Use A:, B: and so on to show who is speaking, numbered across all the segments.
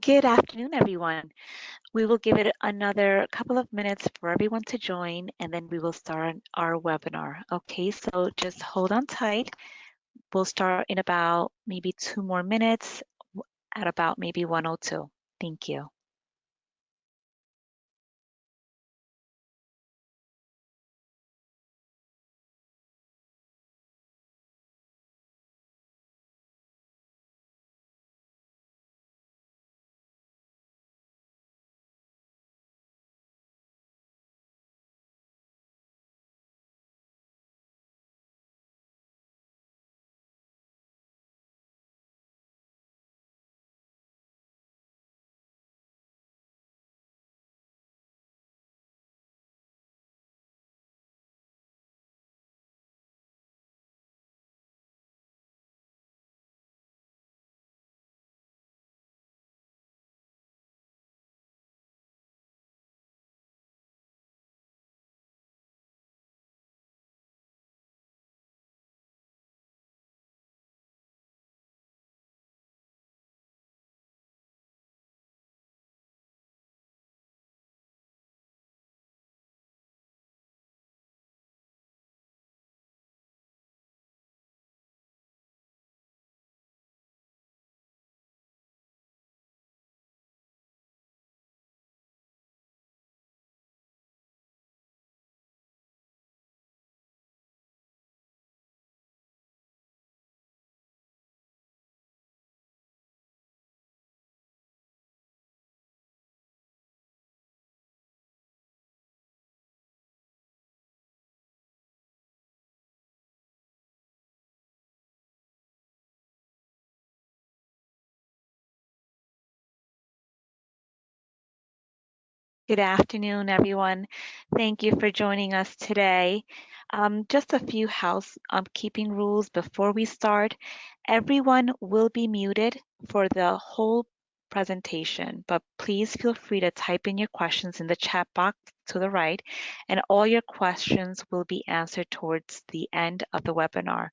A: Good afternoon, everyone. We will give it another couple of minutes for everyone to join, and then we will start our webinar. Okay, so just hold on tight. We'll start in about maybe 2 more minutes at about maybe 1:02. Thank you. Good afternoon, everyone. Thank you for joining us today. Just a few housekeeping rules before we start. Everyone will be muted for the whole presentation, but please feel free to type in your questions in the chat box to the right, and all your questions will be answered towards the end of the webinar.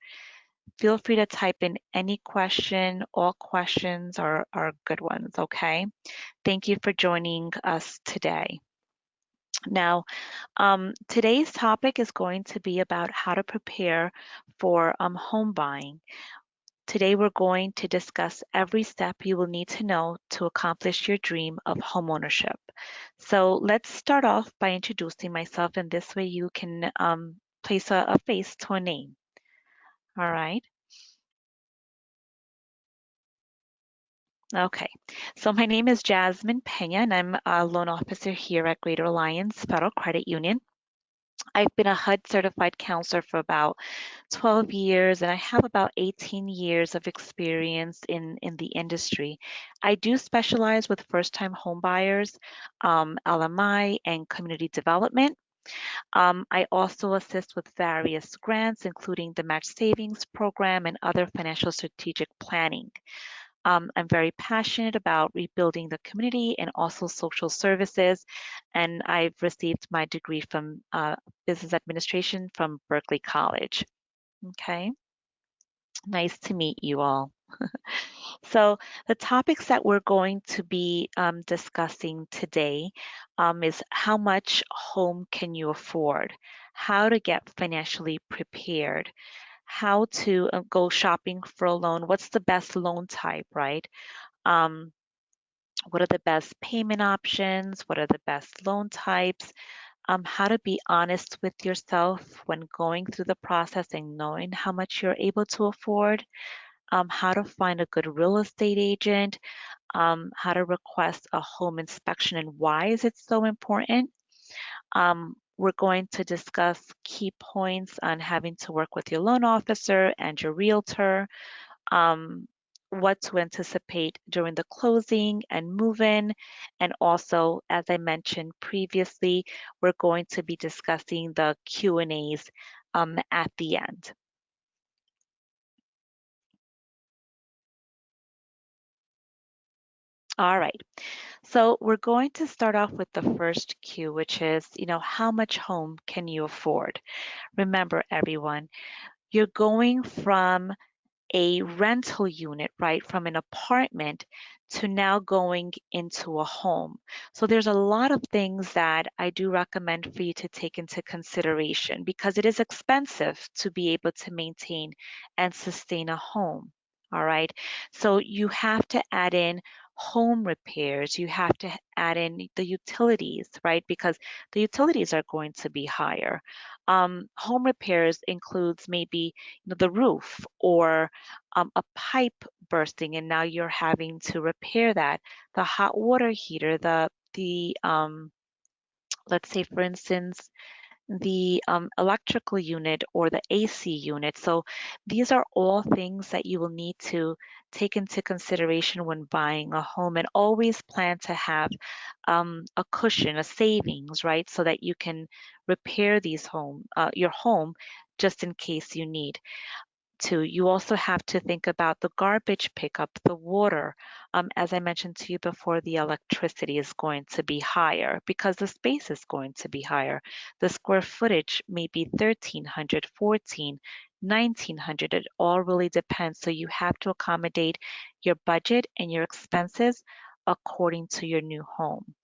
A: Feel free to type in any question. All questions are good ones, okay? Thank you for joining us today. Now, today's topic is going to be about how to prepare for home buying. Today, we're going to discuss every step you will need to know to accomplish your dream of homeownership. So let's start off by introducing myself, and this way you can place a face to a name. All right. Okay, so my name is Jasmine Pena, and I'm a loan officer here at Greater Alliance Federal Credit Union. I've been a HUD certified counselor for about 12 years, and I have about 18 years of experience in the industry. I do specialize with first-time home buyers, LMI, and community development. I also assist with various grants, including the Match Savings Program and other financial strategic planning. I'm very passionate about rebuilding the community and also social services, and I've received my degree from business administration from Berkeley College. Okay, nice to meet you all. So the topics that we're going to be discussing today is how much home can you afford, how to get financially prepared, how to go shopping for a loan, what's the best loan type, right? Um, what are the best payment options? What are the best loan types? How to be honest with yourself when going through the process and knowing how much you're able to afford. How to find a good real estate agent. How to request a home inspection and why is it so important. We're going to discuss key points on having to work with your loan officer and your realtor. What to anticipate during the closing and move-in. And also, as I mentioned previously, we're going to be discussing the Q&As at the end. All right, so we're going to start off with the first Q, which is, how much home can you afford? Remember, everyone, you're going from a rental unit, right, from an apartment to now going into a home. So there's a lot of things that I do recommend for you to take into consideration because it is expensive to be able to maintain and sustain a home. All right. So you have to add in home repairs. You have to add in the utilities, right? Because the utilities are going to be higher. Home repairs includes maybe the roof or a pipe bursting, and now you're having to repair that. The hot water heater, the let's say for instance the electrical unit or the AC unit. So these are all things that you will need to take into consideration when buying a home, and always plan to have a cushion, a savings, right? So that you can repair your home just in case you need to. You also have to think about the garbage pickup, the water. As I mentioned to you before, the electricity is going to be higher because the space is going to be higher. The square footage may be 1,300, 14, 1,900. It all really depends. So you have to accommodate your budget and your expenses according to your new home.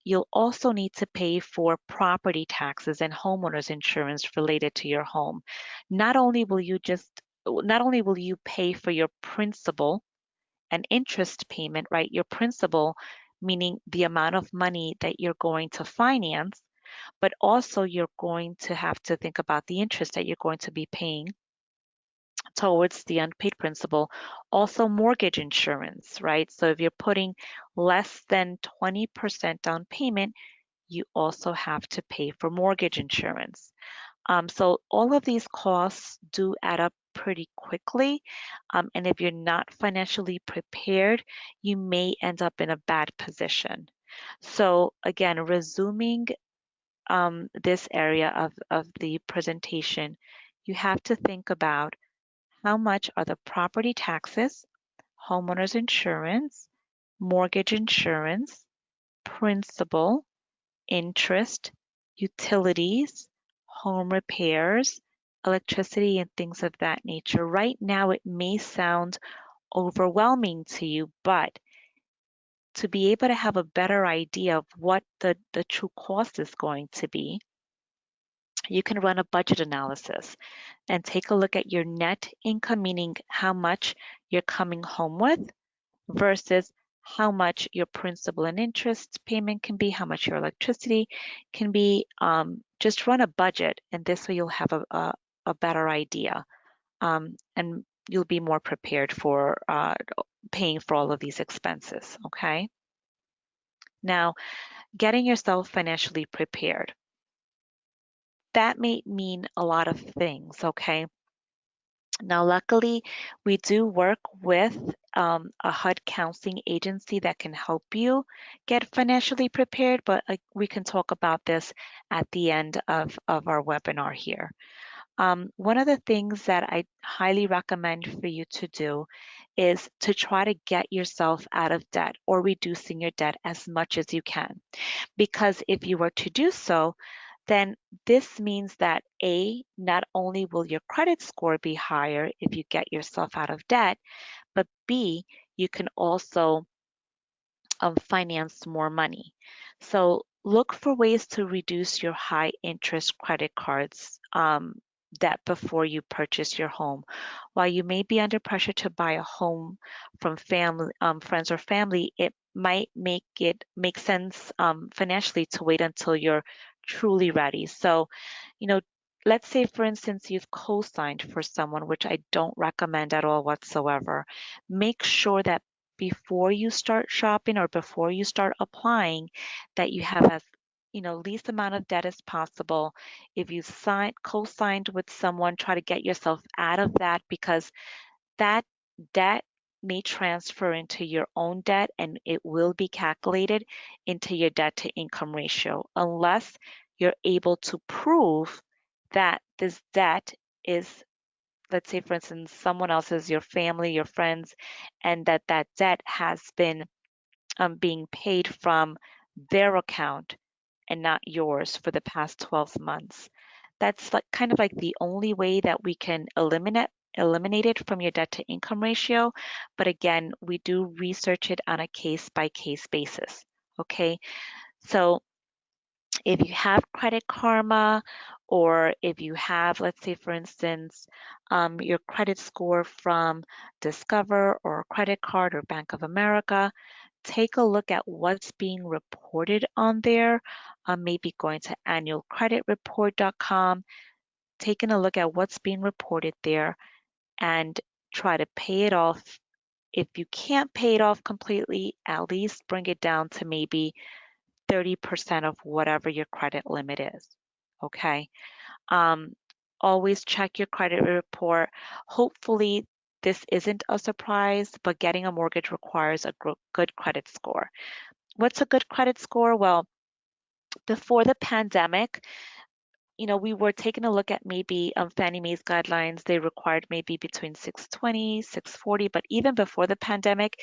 A: You'll also need to pay for property taxes and homeowners insurance related to your home. Not only will you just not only will you pay for your principal and interest payment, right? Your principal, meaning the amount of money that you're going to finance, but also you're going to have to think about the interest that you're going to be paying towards the unpaid principal. Also, mortgage insurance, right? So if you're putting less than 20% down payment, you also have to pay for mortgage insurance. So all of these costs do add up pretty quickly. And if you're not financially prepared, you may end up in a bad position. So again, resuming this area of the presentation, you have to think about how much are the property taxes, homeowners insurance, mortgage insurance, principal, interest, utilities, home repairs, electricity, and things of that nature. Right now, it may sound overwhelming to you, but to be able to have a better idea of what the true cost is going to be, you can run a budget analysis and take a look at your net income, meaning how much you're coming home with versus how much your principal and interest payment can be, how much your electricity can be. Just run a budget, and this way you'll have a better idea, and you'll be more prepared for paying for all of these expenses. Okay. Now, getting yourself financially prepared. That may mean a lot of things. Okay. Now, luckily, we do work with a HUD counseling agency that can help you get financially prepared, but we can talk about this at the end of our webinar here. One of the things that I highly recommend for you to do is to try to get yourself out of debt or reducing your debt as much as you can. Because if you were to do so, then this means that A, not only will your credit score be higher if you get yourself out of debt, but B, you can also finance more money. So look for ways to reduce your high interest credit cards debt before you purchase your home. While you may be under pressure to buy a home from family, friends or family, it might make sense financially to wait until you're truly ready. So, you know, let's say for instance you've co-signed for someone, which I don't recommend at all whatsoever. Make sure that before you start shopping or before you start applying, that you have as least amount of debt as possible. If you co-signed with someone, try to get yourself out of that, because that debt may transfer into your own debt and it will be calculated into your debt to income ratio unless you're able to prove that this debt is, let's say for instance, someone else's, your family, your friends, and that debt has been being paid from their account and not yours for the past 12 months. That's like kind of like the only way that we can eliminated from your debt to income ratio. But again, we do research it on a case by case basis. Okay. So if you have Credit Karma, or if you have, let's say, for instance, your credit score from Discover or Credit Card or Bank of America, take a look at what's being reported on there. Maybe going to annualcreditreport.com, taking a look at what's being reported there, and try to pay it off. If you can't pay it off completely, at least bring it down to maybe 30% of whatever your credit limit is. Okay. Um, Always check your credit report. Hopefully, this isn't a surprise, but getting a mortgage requires a good credit score. What's a good credit score? Well, before the pandemic, we were taking a look at maybe Fannie Mae's guidelines. They required maybe between 620, 640, but even before the pandemic,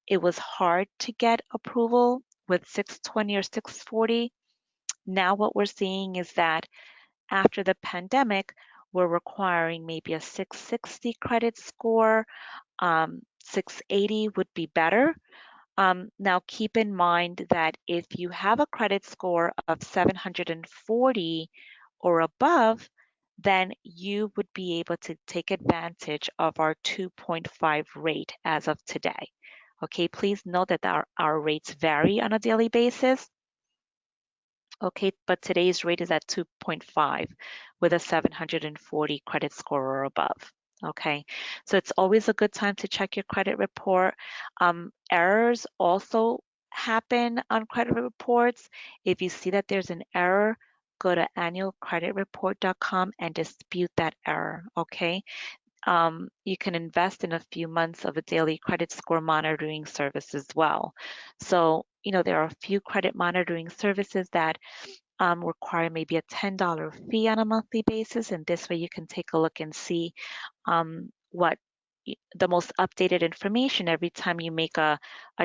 A: it was hard to get approval with 620 or 640. Now, what we're seeing is that after the pandemic, we're requiring maybe a 660 credit score. 680 would be better. Now, keep in mind that if you have a credit score of 740 or above, then you would be able to take advantage of our 2.5 rate as of today. Okay, please note that our rates vary on a daily basis. Okay, but today's rate is at 2.5 with a 740 credit score or above. Okay, so it's always a good time to check your credit report. Errors also happen on credit reports. If you see that there's an error, go to annualcreditreport.com and dispute that error. Okay, you can invest in a few months of a daily credit score monitoring service as well. So, there are a few credit monitoring services that require maybe a $10 fee on a monthly basis. And this way you can take a look and see what the most updated information every time you make a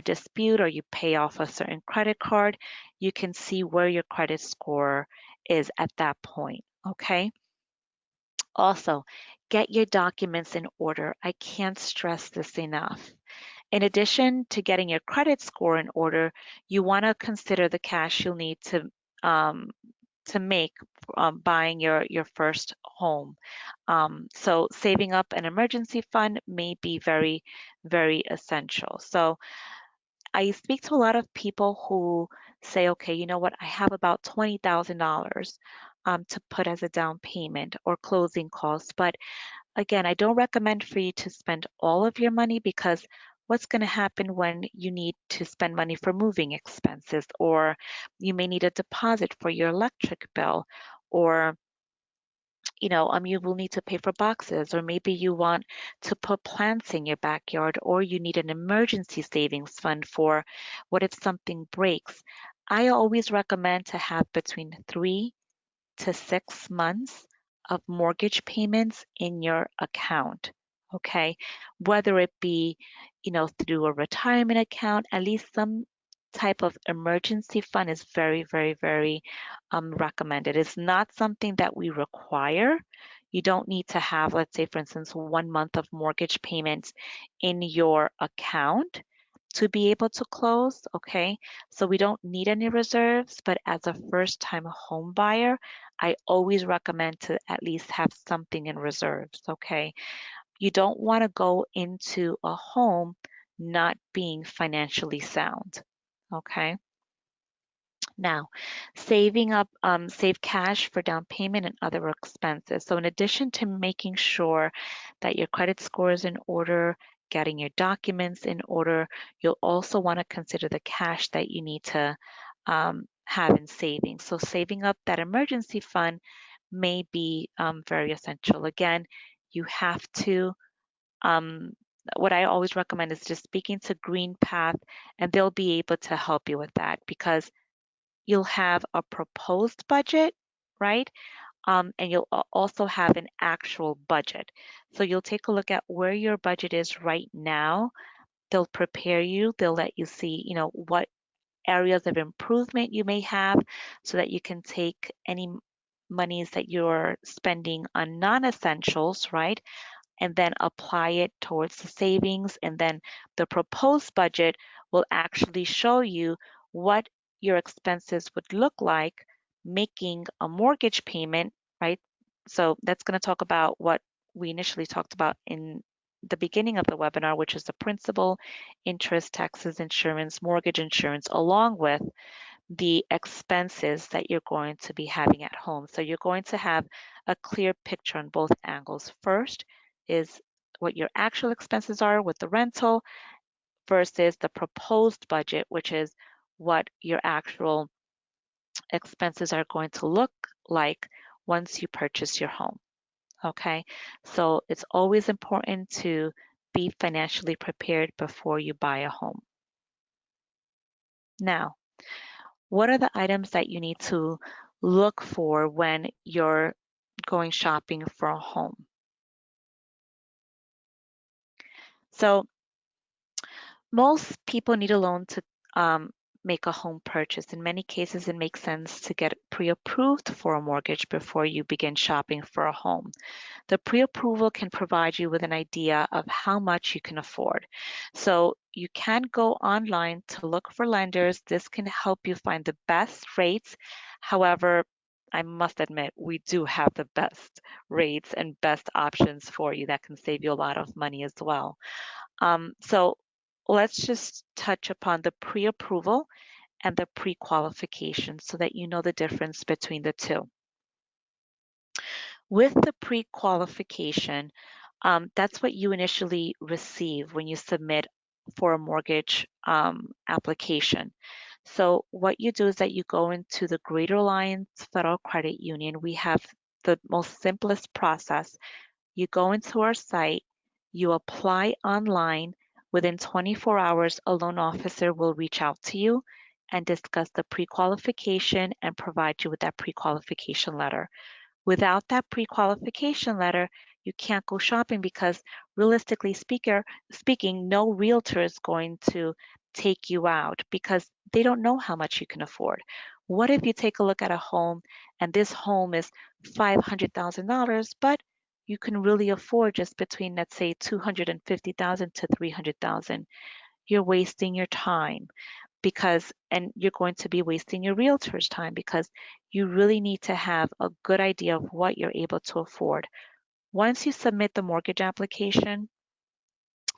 A: dispute or you pay off a certain credit card, you can see where your credit score is at that point. Okay. Also, get your documents in order. I can't stress this enough. In addition to getting your credit score in order, you want to consider the cash you'll need um, to make buying your first home. So saving up an emergency fund may be very, very essential. So I speak to a lot of people who say, okay, you know what, I have about $20,000 to put as a down payment or closing costs. But again, I don't recommend for you to spend all of your money, because what's going to happen when you need to spend money for moving expenses, or you may need a deposit for your electric bill, or you will need to pay for boxes, or maybe you want to put plants in your backyard, or you need an emergency savings fund for what if something breaks. I always recommend to have between 3 to 6 months of mortgage payments in your account. Okay, whether it be, through a retirement account, at least some type of emergency fund is very, very, very recommended. It's not something that we require. You don't need to have, let's say, for instance, 1 month of mortgage payments in your account to be able to close. Okay, so we don't need any reserves, but as a first time home buyer, I always recommend to at least have something in reserves. Okay, you don't want to go into a home not being financially sound. Okay. Now, saving up, save cash for down payment and other expenses. So in addition to making sure that your credit score is in order, getting your documents in order, you'll also want to consider the cash that you need to have in savings. So saving up that emergency fund may be very essential. Again, you have to, um, what I always recommend is just speaking to Green Path, and they'll be able to help you with that, because you'll have a proposed budget, right? And you'll also have an actual budget. So you'll take a look at where your budget is right now. They'll prepare you, they'll let you see, what areas of improvement you may have, so that you can take any monies that you're spending on non-essentials, right? and then apply it towards the savings. And then the proposed budget will actually show you what your expenses would look like making a mortgage payment, right? So that's going to talk about what we initially talked about in the beginning of the webinar, which is the principal, interest, taxes, insurance, mortgage insurance, along with the expenses that you're going to be having at home. So you're going to have a clear picture on both angles. First is what your actual expenses are with the rental versus the proposed budget, which is what your actual expenses are going to look like once you purchase your home. Okay, so it's always important to be financially prepared before you buy a home. Now, what are the items that you need to look for when you're going shopping for a home? So most people need a loan to make a home purchase. In many cases, it makes sense to get pre-approved for a mortgage before you begin shopping for a home. The pre-approval can provide you with an idea of how much you can afford. So you can go online to look for lenders. This can help you find the best rates. However, I must admit, we do have the best rates and best options for you that can save you a lot of money as well. So let's just touch upon the pre-approval and the pre-qualification so that you know the difference between the two. With the pre-qualification, that's what you initially receive when you submit for a mortgage application. So what you do is that you go into the Greater Alliance Federal Credit Union. We have the most simplest process. You go into our site, you apply online. Within 24 hours, a loan officer will reach out to you and discuss the pre-qualification and provide you with that pre-qualification letter. Without that pre-qualification letter, you can't go shopping because realistically speaking, no realtor is going to take you out because they don't know how much you can afford. What if you take a look at a home and this home is $500,000, but you can really afford just between, let's say, 250,000 to 300,000. You're wasting your time and you're going to be wasting your realtor's time because you really need to have a good idea of what you're able to afford. Once you submit the mortgage application,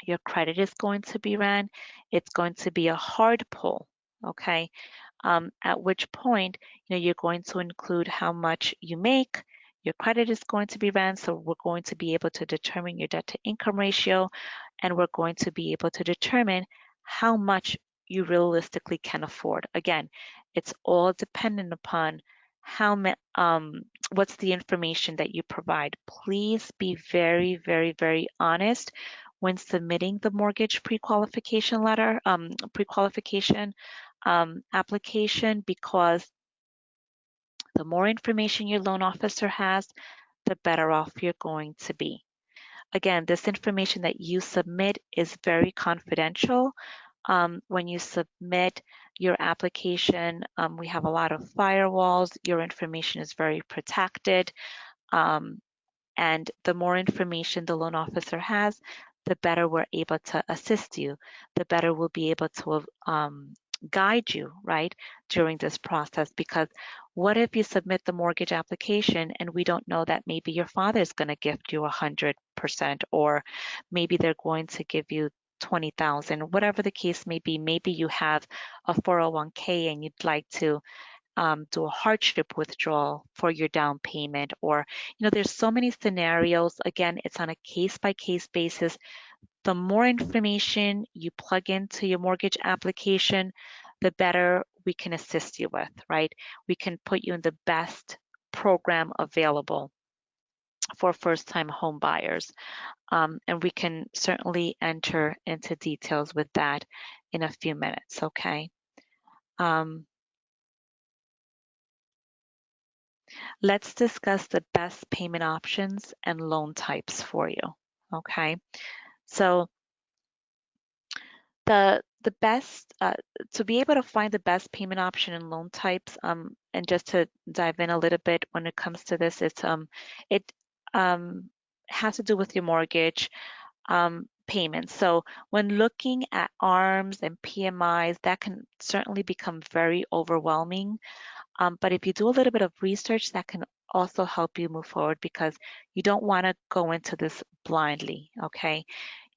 A: your credit is going to be ran. It's going to be a hard pull, okay? At which point, you're going to include how much you make. Your credit is going to be ran, so we're going to be able to determine your debt to income ratio, and we're going to be able to determine how much you realistically can afford. Again, it's all dependent upon what's the information that you provide. Please be very, very, very honest when submitting the mortgage pre-qualification letter, pre-qualification application, because the more information your loan officer has, the better off you're going to be. Again, this information that you submit is very confidential. When you submit your application, we have a lot of firewalls. Your information is very protected. Um, and the more information the loan officer has, the better we're able to assist you, the better we'll be able to guide you, right, during this process. Because what if you submit the mortgage application and we don't know that maybe your father is going to gift you 100%, or maybe they're going to give you 20,000, whatever the case may be. Maybe you have a 401k and you'd like to do a hardship withdrawal for your down payment, or there's so many scenarios. Again, it's on a case by case basis. The more information you plug into your mortgage application, the better we can assist you with, right? We can put you in the best program available for first time home buyers. And we can certainly enter into details with that in a few minutes, okay? Let's discuss the best payment options and loan types for you. Okay, so the best to be able to find the best payment option and loan types, and just to dive in a little bit when it comes to this, it has to do with your mortgage payments. So when looking at ARMs and PMIs, that can certainly become very overwhelming. But if you do a little bit of research, that can also help you move forward because you don't want to go into this blindly, okay?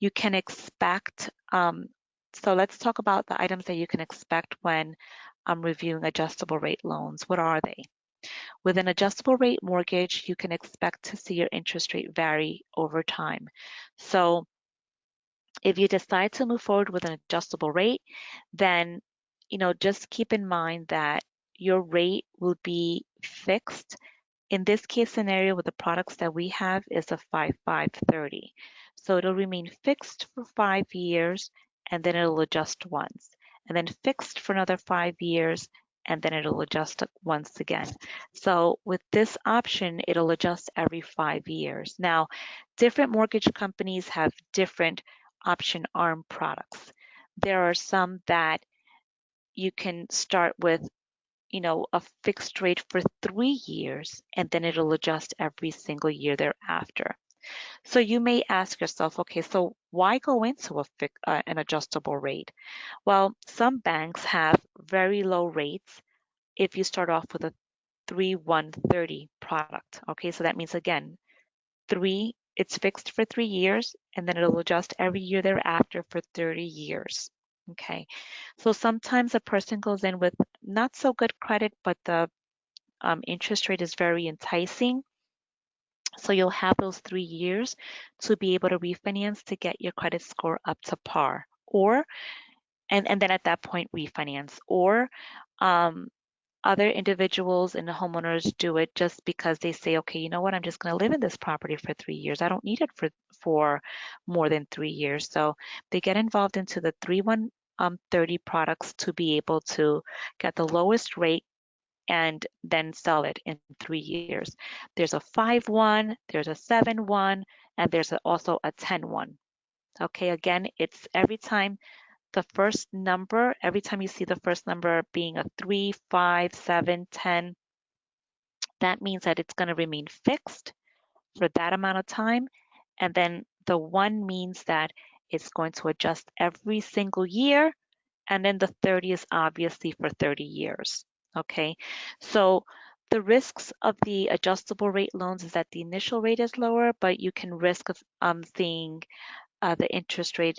A: You can expect, so let's talk about the items that you can expect when reviewing adjustable rate loans. What are they? With an adjustable rate mortgage, you can expect to see your interest rate vary over time. So if you decide to move forward with an adjustable rate, then just keep in mind that your rate will be fixed. In this case scenario with the products that we have is a 5-5-30. So it'll remain fixed for 5 years and then it'll adjust once. And then fixed for another 5 years and then it'll adjust once again. So with this option, it'll adjust every 5 years. Now, different mortgage companies have different option ARM products. There are some that you can start with a fixed rate for 3 years and then it'll adjust every single year thereafter. So you may ask yourself, okay, so why go into an adjustable rate? Well, some banks have very low rates if you start off with a 3-1-30 product. Okay, so that means again, it's fixed for 3 years and then it'll adjust every year thereafter for 30 years. Okay, so sometimes a person goes in with not so good credit, but the interest rate is very enticing. So you'll have those 3 years to be able to refinance to get your credit score up to par, or and then at that point refinance, or um, other individuals and the homeowners do it just because they say, okay, you know what, I'm just going to live in this property for 3 years. I don't need it for more than 3 years. So they get involved into the 3-1-30 products to be able to get the lowest rate and then sell it in 3 years. There's a 5-1, there's a 7-1, and there's also a 10-1. Okay, again, it's every time you see the first number being a 3, 5, 7, 10, that means that it's going to remain fixed for that amount of time. And then the 1 means that it's going to adjust every single year. And then the 30 is obviously for 30 years. Okay, so the risks of the adjustable rate loans is that the initial rate is lower, but you can risk of seeing the interest rate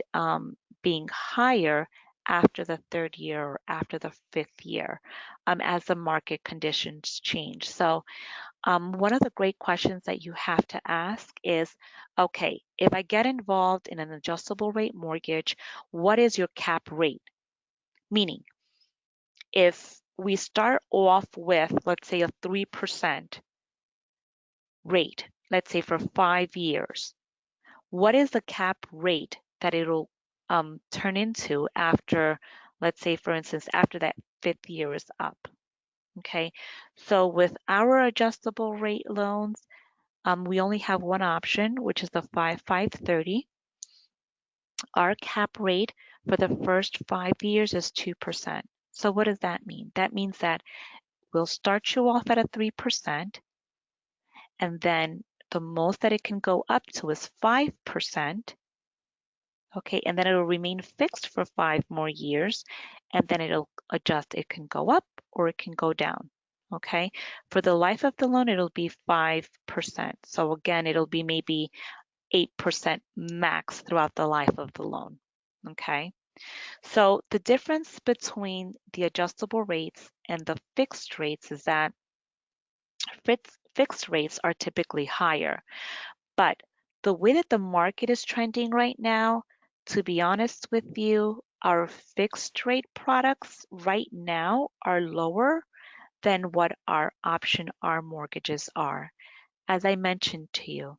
A: being higher after the third year or after the fifth year as the market conditions change. So one of the great questions that you have to ask is, okay, if I get involved in an adjustable rate mortgage, what is your cap rate? Meaning, if we start off with, let's say, a 3% rate, let's say for 5 years, what is the cap rate that it'll turn into after, let's say, for instance, after that fifth year is up? Okay, so with our adjustable rate loans, we only have one option, which is the 5-5-30. Our cap rate for the first 5 years is 2%. So what does that mean? That means that we'll start you off at a 3%, and then the most that it can go up to is 5%. Okay, and then it'll remain fixed for 5 more years, and then it'll adjust. It can go up or it can go down. Okay, for the life of the loan, it'll be 5%. So again, it'll be maybe 8% max throughout the life of the loan. Okay, so the difference between the adjustable rates and the fixed rates is that fixed rates are typically higher, but the way that the market is trending right now, to be honest with you, our fixed rate products right now are lower than what our option R mortgages are. As I mentioned to you,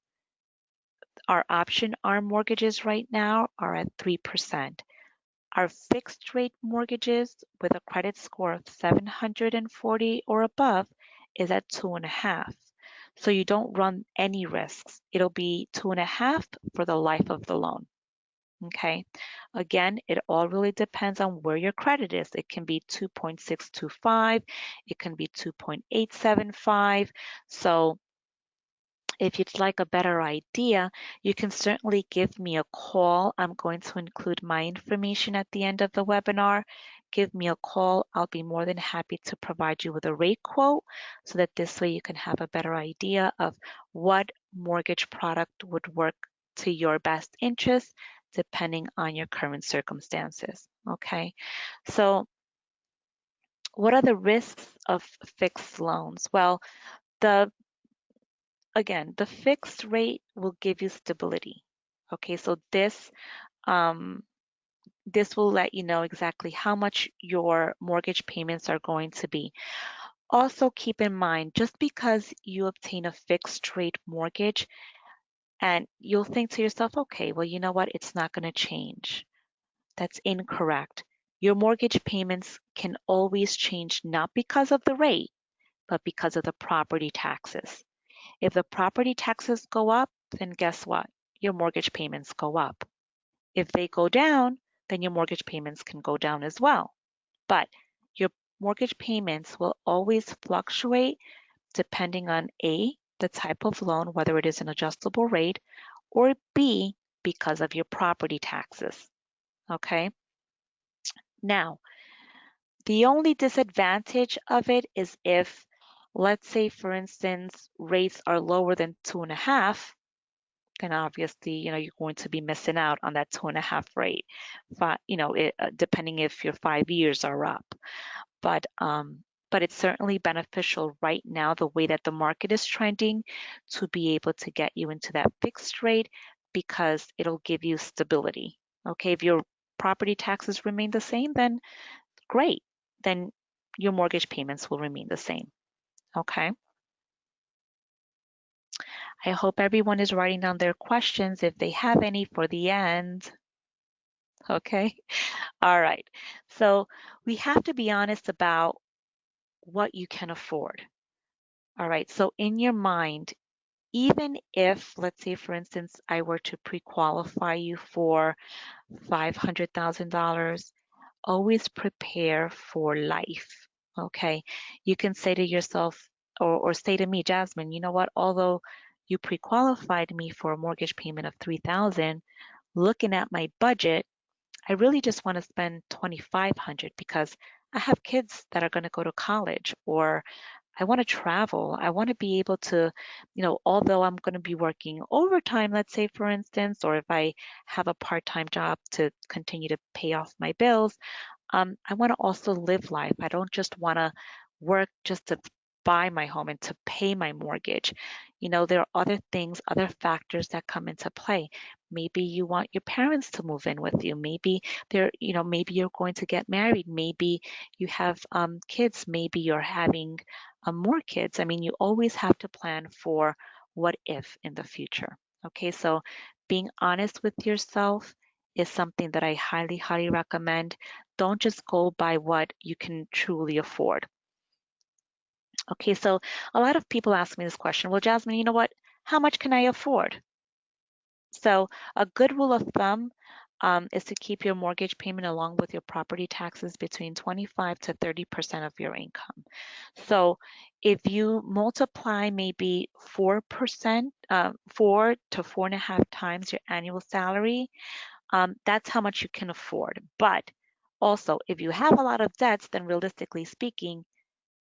A: our option R mortgages right now are at 3%. Our fixed rate mortgages with a credit score of 740 or above is at 2.5. So you don't run any risks. It'll be 2.5 for the life of the loan. Okay. Again, it all really depends on where your credit is. It can be 2.625, it can be 2.875. So If you'd like a better idea, you can certainly give me a call. I'm going to include my information at the end of the webinar. Give me a call. I'll be more than happy to provide you with a rate quote so that this way you can have a better idea of what mortgage product would work to your best interest depending on your current circumstances. Okay, so what are the risks of fixed loans? Well, the again, the fixed rate will give you stability. Okay, so um, this will let you know exactly how much your mortgage payments are going to be. Also, keep in mind, just because you obtain a fixed rate mortgage, and you'll think to yourself, okay, well, you know what, it's not going to change. That's incorrect. Your mortgage payments can always change not because of the rate, but because of the property taxes. If the property taxes go up, then guess what? Your mortgage payments go up. If they go down, then your mortgage payments can go down as well. But your mortgage payments will always fluctuate depending on A, the type of loan, whether it is an adjustable rate, or B, because of your property taxes. Okay? Now, the only disadvantage of it is if, let's say, for instance, rates are lower than 2.5, then obviously, you're going to be missing out on that 2.5 rate, depending if your 5 years are up. But it's certainly beneficial right now, the way that the market is trending, to be able to get you into that fixed rate because it'll give you stability. Okay, if your property taxes remain the same, then great. Then your mortgage payments will remain the same. Okay. I hope everyone is writing down their questions if they have any for the end. Okay. All right. So we have to be honest about what you can afford. All right. So in your mind, even if, let's say, for instance, I were to pre-qualify you for $500,000, always prepare for life. Okay. You can say to yourself, or say to me, Jasmine, you know what? Although you pre-qualified me for a mortgage payment of 3,000, looking at my budget, I really just want to spend 2,500 because I have kids that are going to go to college, or I want to travel. I want to be able to, although I'm going to be working overtime, let's say for instance, or if I have a part-time job to continue to pay off my bills, I want to also live life. I don't just want to work just to buy my home and to pay my mortgage. There are other things, other factors that come into play. Maybe you want your parents to move in with you. Maybe you're going to get married. Maybe you have kids. Maybe you're having more kids. I mean, you always have to plan for what if in the future. Okay, so being honest with yourself is something that I highly, highly recommend. Don't just go by what you can truly afford. Okay, so a lot of people ask me this question. Well, Jasmine, you know what? How much can I afford? So a good rule of thumb is to keep your mortgage payment along with your property taxes between 25 to 30% of your income. So if you multiply maybe 4%, 4 to 4.5 times your annual salary, that's how much you can afford. But also, if you have a lot of debts, then realistically speaking,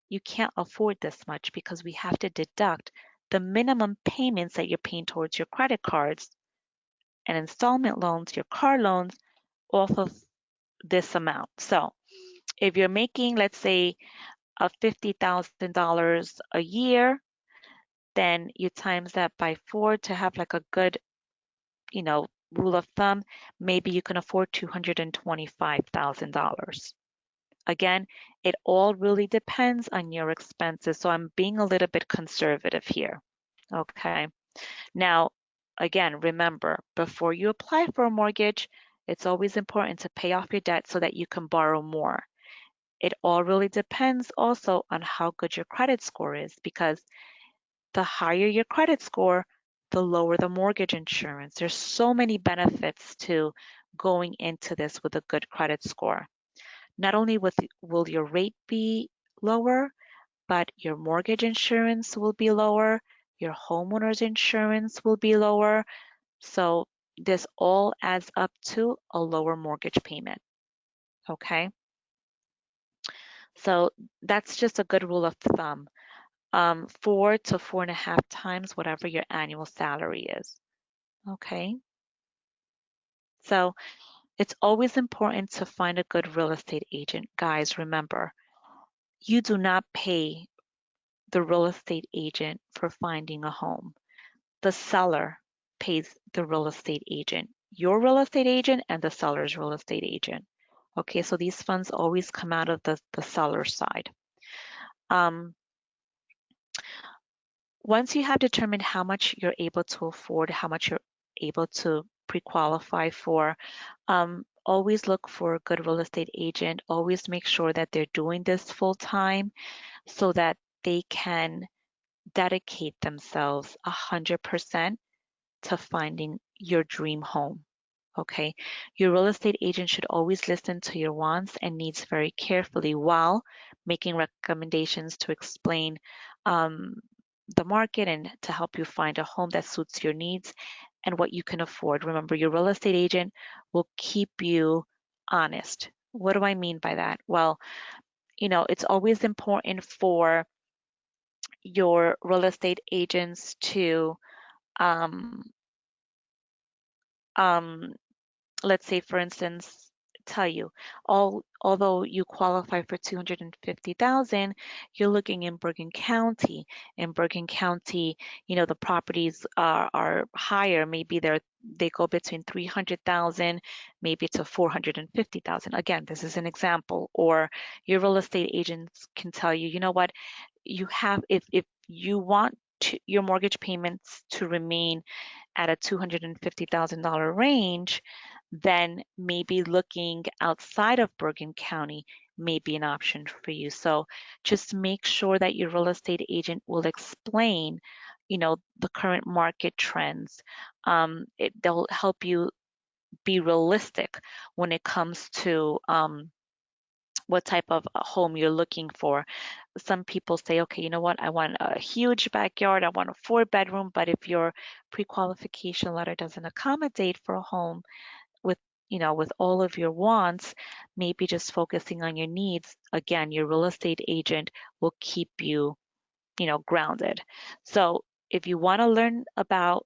A: you can't afford this much because we have to deduct the minimum payments that you're paying towards your credit cards and installment loans, your car loans, off of this amount. So if you're making, let's say, a $50,000 a year, then you times that by 4 to have like a good, rule of thumb, maybe you can afford $225,000. Again, it all really depends on your expenses. So I'm being a little bit conservative here. Okay. Now, again, remember, before you apply for a mortgage, it's always important to pay off your debt so that you can borrow more. It all really depends also on how good your credit score is, because the higher your credit score, the lower the mortgage insurance. There's so many benefits to going into this with a good credit score. Not only will your rate be lower, but your mortgage insurance will be lower, your homeowner's insurance will be lower. So this all adds up to a lower mortgage payment. Okay. So that's just a good rule of thumb. 4 to 4.5 times whatever your annual salary is. Okay. So it's always important to find a good real estate agent. Guys, remember, you do not pay the real estate agent for finding a home. The seller pays the real estate agent, your real estate agent and the seller's real estate agent. Okay, so these funds always come out of the seller's side. Um, Once you have determined how much you're able to afford, how much you're able to pre-qualify for, always look for a good real estate agent. Always make sure that they're doing this full time so that they can dedicate themselves 100% to finding your dream home. Okay. Your real estate agent should always listen to your wants and needs very carefully while making recommendations to explain um, the market and to help you find a home that suits your needs and what you can afford. Remember, your real estate agent will keep you honest. What do I mean by that? Well, it's always important for your real estate agents to um, um, let's say for instance tell you although you qualify for 250,000, you're looking in Bergen County. In Bergen County, the properties are higher. Maybe they go between 300,000 maybe to 450,000. Again, this is an example. Or your real estate agents can tell you, you know what, you have if you want your mortgage payments to remain at a $250,000 range, then maybe looking outside of Bergen County may be an option for you. So just make sure that your real estate agent will explain, the current market trends. They'll help you be realistic when it comes to what type of home you're looking for. Some people say, okay, you know what, I want a huge backyard, I want a 4 bedroom, but if your pre-qualification letter doesn't accommodate for a home with, with all of your wants, maybe just focusing on your needs, again, your real estate agent will keep you, grounded. So if you want to learn about,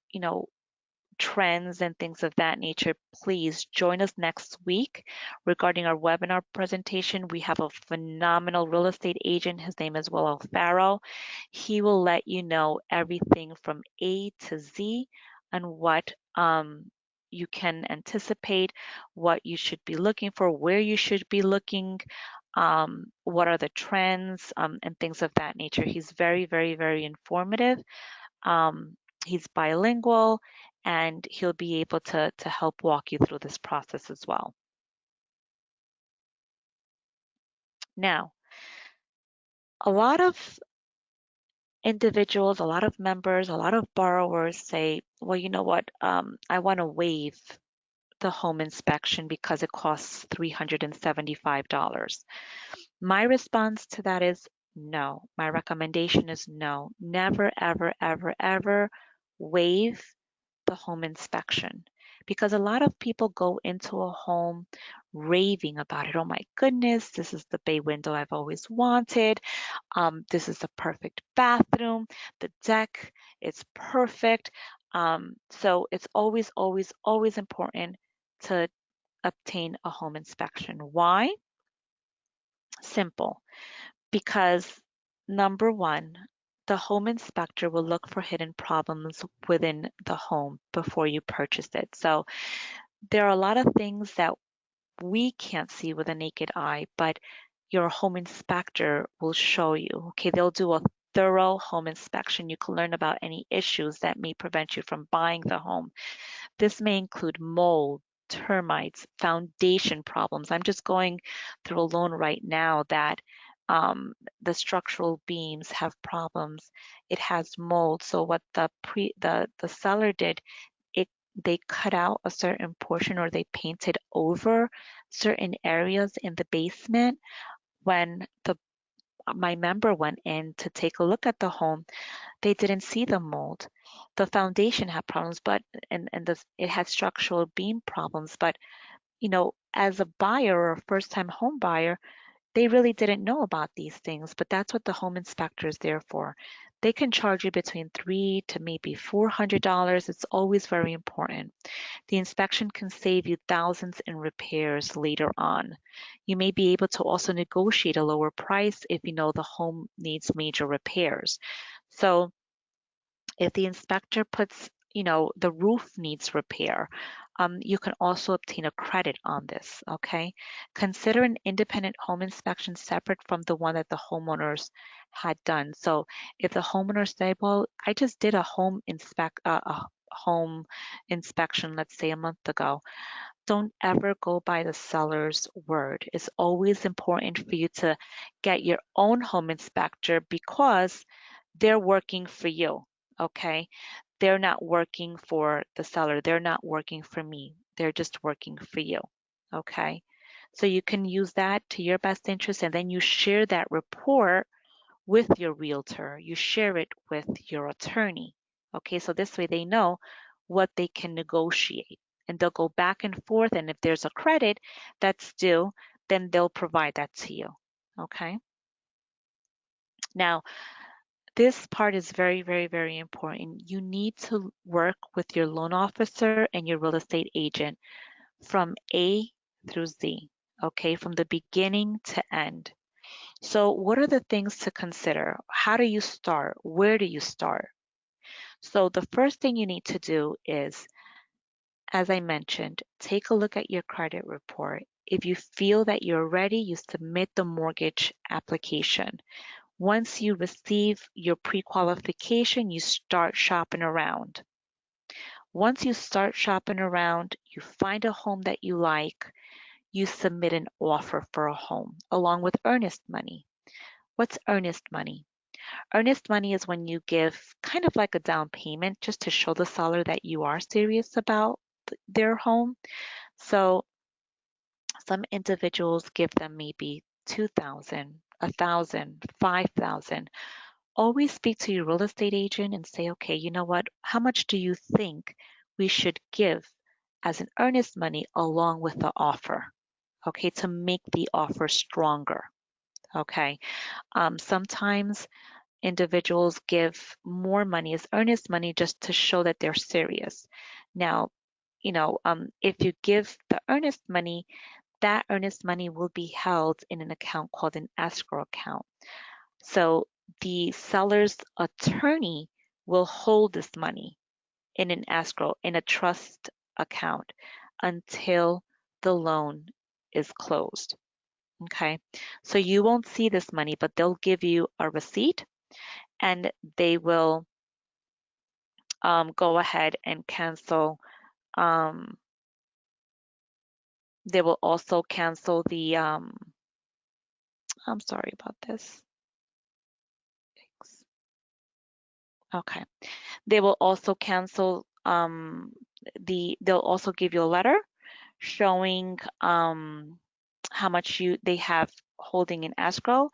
A: trends and things of that nature, please join us next week regarding our webinar presentation. We have a phenomenal real estate agent. His name is Will Alfaro. He will let you know everything from A to Z and what you can anticipate, what you should be looking for, where you should be looking, what are the trends, and things of that nature. He's very, very, very informative. Um, he's bilingual and he'll be able to help walk you through this process as well. Now, a lot of individuals, a lot of members, a lot of borrowers say, well, you know what, I want to waive the home inspection because it costs $375. My response to that is no. My recommendation is no. Never, ever, ever, ever waive the home inspection because a lot of people go into a home raving about it. Oh my goodness, this is the bay window I've always wanted. This is the perfect bathroom. The deck is perfect. So it's always, always, always important to obtain a home inspection. Why? Simple. Because number one, the home inspector will look for hidden problems within the home before you purchase it. So there are a lot of things that we can't see with a naked eye, but your home inspector will show you. Okay, they'll do a thorough home inspection. You can learn about any issues that may prevent you from buying the home. This may include mold, termites, foundation problems. I'm just going through a loan right now that um, the structural beams have problems. It has mold. So what the seller did, it they cut out a certain portion or they painted over certain areas in the basement when the my member went in to take a look at the home, they didn't see the mold. The foundation had problems, but it had structural beam problems. But as a buyer or a first-time home buyer, they really didn't know about these things. But that's what the home inspector is there for. They can charge you between $300 to maybe $400. It's always very important. The inspection can save you thousands in repairs later on. You may be able to also negotiate a lower price if you know the home needs major repairs. So if the inspector puts, the roof needs repair, you can also obtain a credit on this, okay? Consider an independent home inspection separate from the one that the homeowners had done. So if the homeowner said, well, I just did a home inspection, let's say a month ago, don't ever go by the seller's word. It's always important for you to get your own home inspector because they're working for you, okay? They're not working for the seller. They're not working for me. They're just working for you, okay? So you can use that to your best interest, and then you share that report with your realtor. You share it with your attorney, okay? So this way they know what they can negotiate, and they'll go back and forth, and if there's a credit that's due, then they'll provide that to you, okay? Now, this part is very, very, very important. You need to work with your loan officer and your real estate agent from A through Z, okay, from the beginning to end. So, what are the things to consider? How do you start? Where do you start? So, the first thing you need to do is, as I mentioned, take a look at your credit report. If you feel that you're ready, you submit the mortgage application. Once you receive your pre-qualification, you start shopping around. Once you start shopping around, you find a home that you like, you submit an offer for a home along with earnest money. What's earnest money? Earnest money is when you give kind of like a down payment just to show the seller that you are serious about their home. So some individuals give them maybe 2,000, 1,000, 5,000. Always speak to your real estate agent and say, okay, you know what? How much do you think we should give as an earnest money along with the offer? Okay, to make the offer stronger. Okay, sometimes individuals give more money as earnest money just to show that they're serious. Now, if you give the earnest money, that earnest money will be held in an account called an escrow account. So the seller's attorney will hold this money in an escrow, in a trust account until the loan is closed. Okay. So you won't see this money, but they'll give you a receipt and they will go ahead and cancel. Um, they will also cancel the, I'm sorry about this. Okay. They will also cancel they'll also give you a letter showing how much they have holding in escrow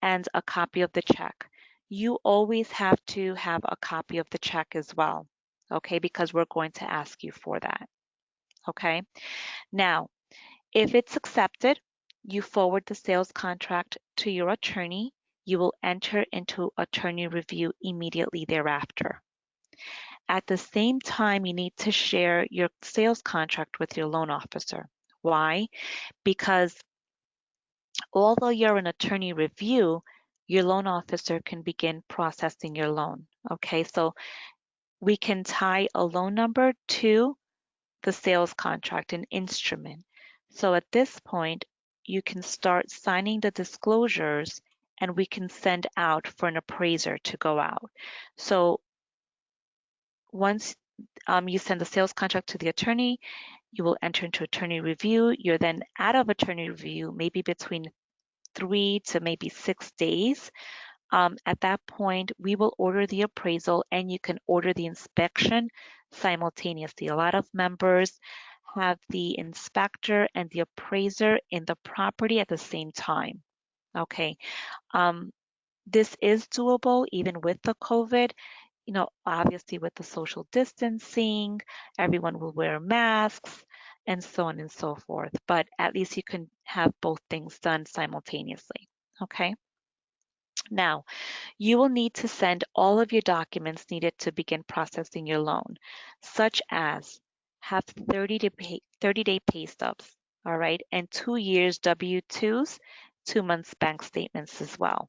A: and a copy of the check. You always have to have a copy of the check as well, okay, because we're going to ask you for that, okay? Now, if it's accepted, you forward the sales contract to your attorney. You will enter into attorney review immediately thereafter. At the same time, you need to share your sales contract with your loan officer. Why? Because although you're an attorney review, your loan officer can begin processing your loan. Okay, so we can tie a loan number to the sales contract, an instrument. So at this point, you can start signing the disclosures and we can send out for an appraiser to go out. So once you send the sales contract to the attorney, you will enter into attorney review. You're then out of attorney review, maybe between 3 to maybe 6 days. At that point, we will order the appraisal and you can order the inspection simultaneously. A lot of members have the inspector and the appraiser in the property at the same time. Okay. this is doable even with the COVID. Obviously with the social distancing, everyone will wear masks and so on and so forth. But at least you can have both things done simultaneously. Okay. Now, you will need to send all of your documents needed to begin processing your loan, such as have 30-day pay stubs, all right, and 2 years W-2s, 2 months bank statements as well.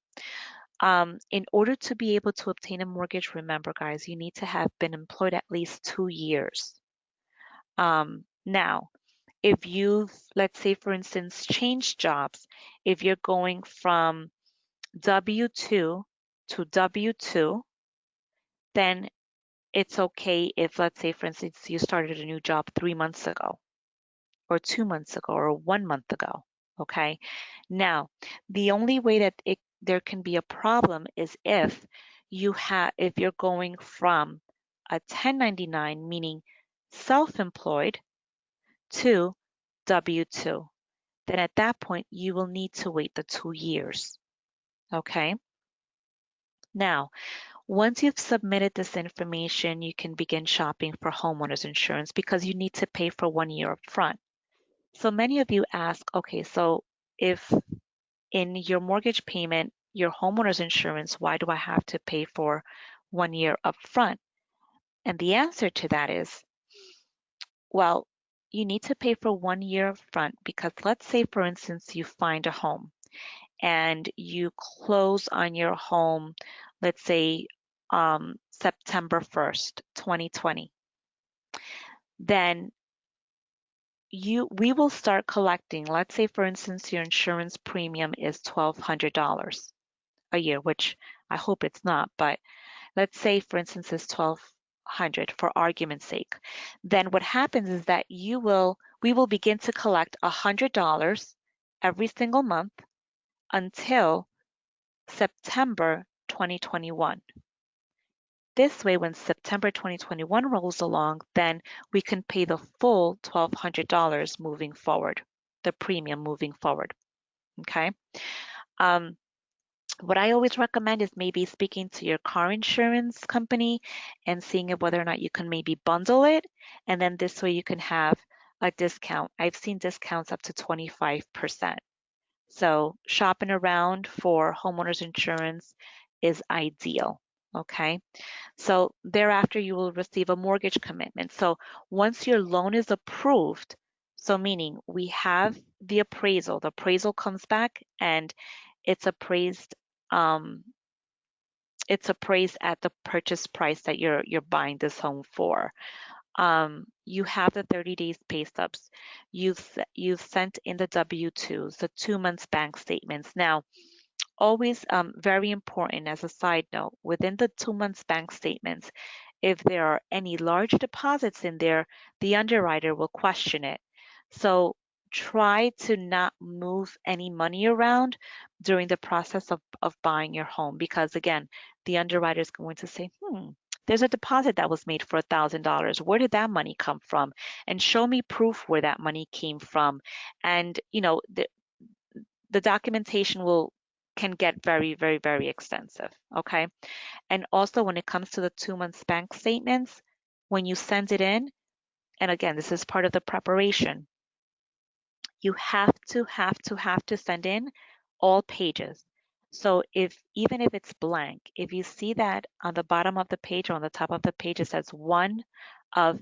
A: In order to be able to obtain a mortgage, remember, guys, you need to have been employed at least 2 years. Now, if you've, let's say, for instance, changed jobs, if you're going from W-2 to W-2, then it's okay if, let's say, for instance, you started a new job 3 months ago, or 2 months ago, or 1 month ago. Okay. Now, the only way that there can be a problem is if you're going from a 1099, meaning self-employed, to W-2. Then at that point, you will need to wait the 2 years. Okay. Now, once you've submitted this information, you can begin shopping for homeowners insurance because you need to pay for 1 year up front. So many of you ask, okay, so if in your mortgage payment, your homeowner's insurance, why do I have to pay for 1 year up front? And the answer to that is, well, you need to pay for 1 year up front because let's say, for instance, you find a home and you close on your home, let's say September 1st, 2020. Then we will start collecting, let's say, for instance, your insurance premium is $1,200 a year, which I hope it's not, but let's say, for instance, it's 1,200 for argument's sake. Then what happens is that we will begin to collect $100 every single month until September 2021. This way, when September 2021 rolls along, then we can pay the full $1,200 moving forward, the premium moving forward. Okay. Um, what I always recommend is maybe speaking to your car insurance company and seeing if whether or not you can maybe bundle it. And then this way you can have a discount. I've seen discounts up to 25%. So shopping around for homeowners insurance is ideal. Okay. So thereafter, you will receive a mortgage commitment. So once your loan is approved, so meaning we have the appraisal comes back and it's appraised, um, it's appraised at the purchase price that you're buying this home for. You have the 30 days pay stubs. You've sent in the W-2s, the 2 months bank statements. Now, always very important as a side note, within the 2 months bank statements, if there are any large deposits in there, the underwriter will question it. So try to not move any money around during the process of buying your home because again, the underwriter is going to say, there's a deposit that was made for $1,000. Where did that money come from? And show me proof where that money came from. And the documentation can get very, very, very extensive. Okay. And also when it comes to the 2 months bank statements, when you send it in, and again, this is part of the preparation, you have to send in all pages. So even if it's blank, if you see that on the bottom of the page or on the top of the page, it says one of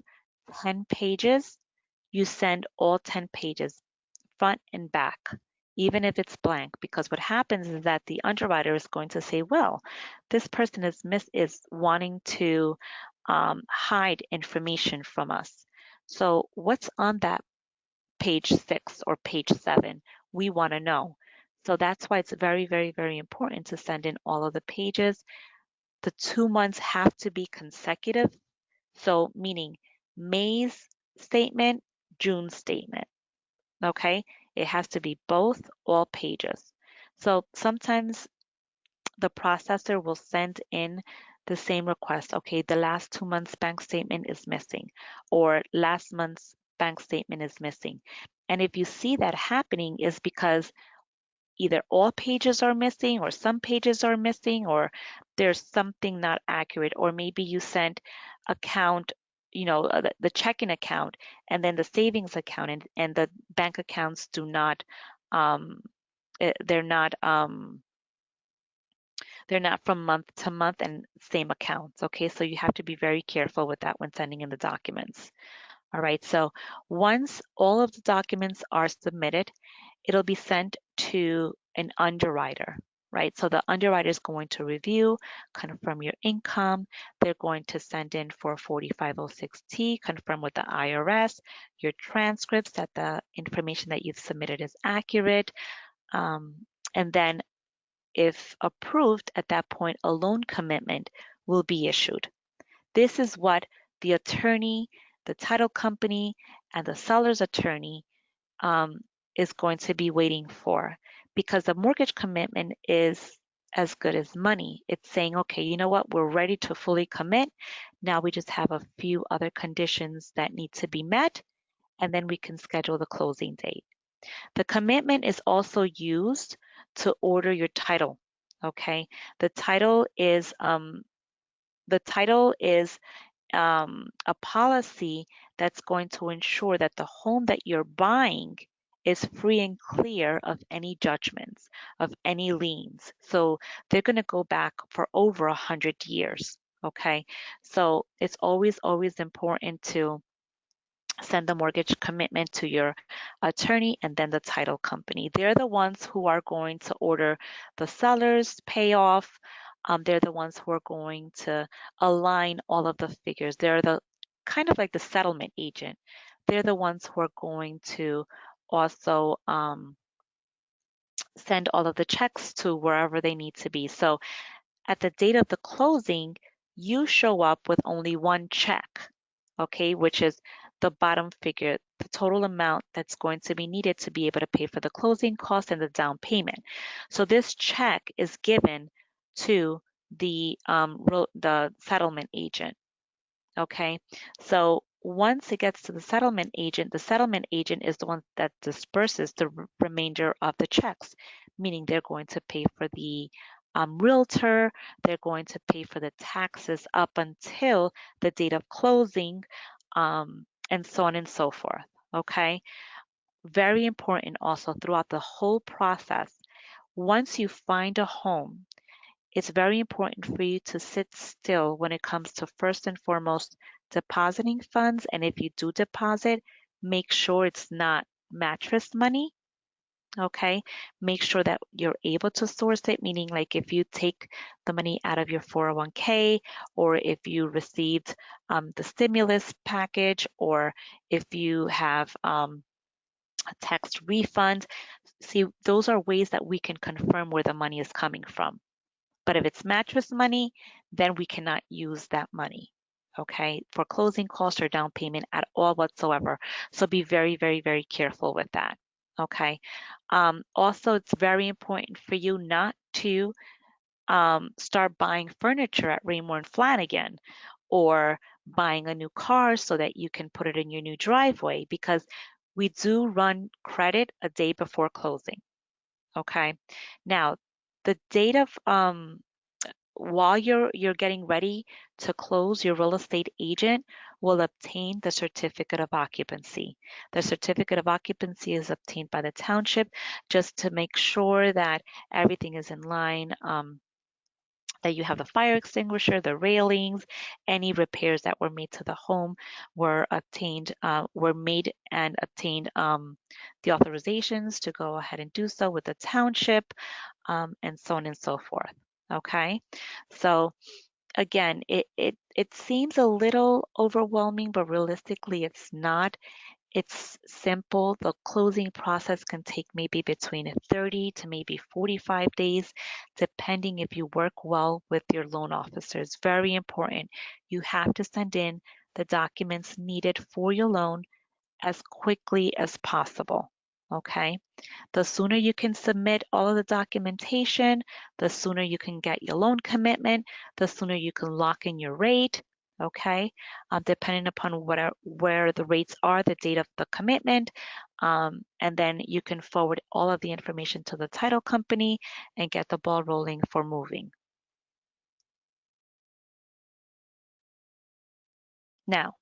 A: 10 pages, you send all 10 pages front and back, even if it's blank, because what happens is that the underwriter is going to say, well, this person is wanting to hide information from us. So what's on that page 6 or page 7? We want to know. So that's why it's very, very, very important to send in all of the pages. The 2 months have to be consecutive. So meaning May's statement, June's statement. Okay, it has to be both, all pages. So sometimes the processor will send in the same request. Okay, the last 2 months bank statement is missing, or last month's bank statement is missing. And if you see that happening, is because either all pages are missing or some pages are missing, or there's something not accurate, or maybe you sent account, the checking account and then the savings account, and the bank accounts do not, um, they're not, they're not from month to month and same accounts. Okay, so you have to be very careful with that when sending in the documents. All right, so once all of the documents are submitted, it'll be sent to an underwriter, right? So the underwriter is going to review, confirm your income. They're going to send in for 4506T, confirm with the IRS, your transcripts that the information that you've submitted is accurate. Um, and then if approved, at that point, a loan commitment will be issued. This is what the attorney, the title company, and the seller's attorney um, is going to be waiting for, because the mortgage commitment is as good as money. It's saying, okay, you know what, we're ready to fully commit. Now we just have a few other conditions that need to be met, and then we can schedule the closing date. The commitment is also used to order your title. Okay, the title is a policy that's going to ensure that the home that you're buying is free and clear of any judgments, of any liens. So they're going to go back for over 100 years. Okay, so it's always, always important to send the mortgage commitment to your attorney and then the title company. They're the ones who are going to order the seller's payoff. They're the ones who are going to align all of the figures. They're the kind of like the settlement agent. They're the ones who are going to also send all of the checks to wherever they need to be. So at the date of the closing, you show up with only one check, okay, which is the bottom figure, the total amount that's going to be needed to be able to pay for the closing costs and the down payment. So this check is given to the settlement agent. Okay, so once it gets to the settlement agent is the one that disperses the remainder of the checks, meaning they're going to pay for the realtor, they're going to pay for the taxes up until the date of closing, and so on and so forth. Okay, very important also throughout the whole process. Once you find a home, it's very important for you to sit still when it comes to first and foremost depositing funds. And if you do deposit, make sure it's not mattress money. Okay. Make sure that you're able to source it, meaning like if you take the money out of your 401k, or if you received the stimulus package, or if you have a tax refund. See, those are ways that we can confirm where the money is coming from. But if it's mattress money, then we cannot use that money, okay, for closing costs or down payment at all whatsoever. So be very, very, very careful with that, okay? Also, it's very important for you not to start buying furniture at Raymore and Flanagan, or buying a new car so that you can put it in your new driveway, because we do run credit a day before closing, okay? Now, the date of while you're getting ready to close, your real estate agent will obtain the certificate of occupancy. The certificate of occupancy is obtained by the township just to make sure that everything is in line, that you have the fire extinguisher, the railings, any repairs that were made to the home were made and obtained the authorizations to go ahead and do so with the township, and so on and so forth. Okay, so again, it seems a little overwhelming, but realistically it's not. It's simple. The closing process can take maybe between 30 to maybe 45 days, depending if you work well with your loan officer. It's very important. You have to send in the documents needed for your loan as quickly as possible. Okay. The sooner you can submit all of the documentation, the sooner you can get your loan commitment, the sooner you can lock in your rate, okay? Depending upon where the rates are, the date of the commitment, and then you can forward all of the information to the title company and get the ball rolling for moving. Now,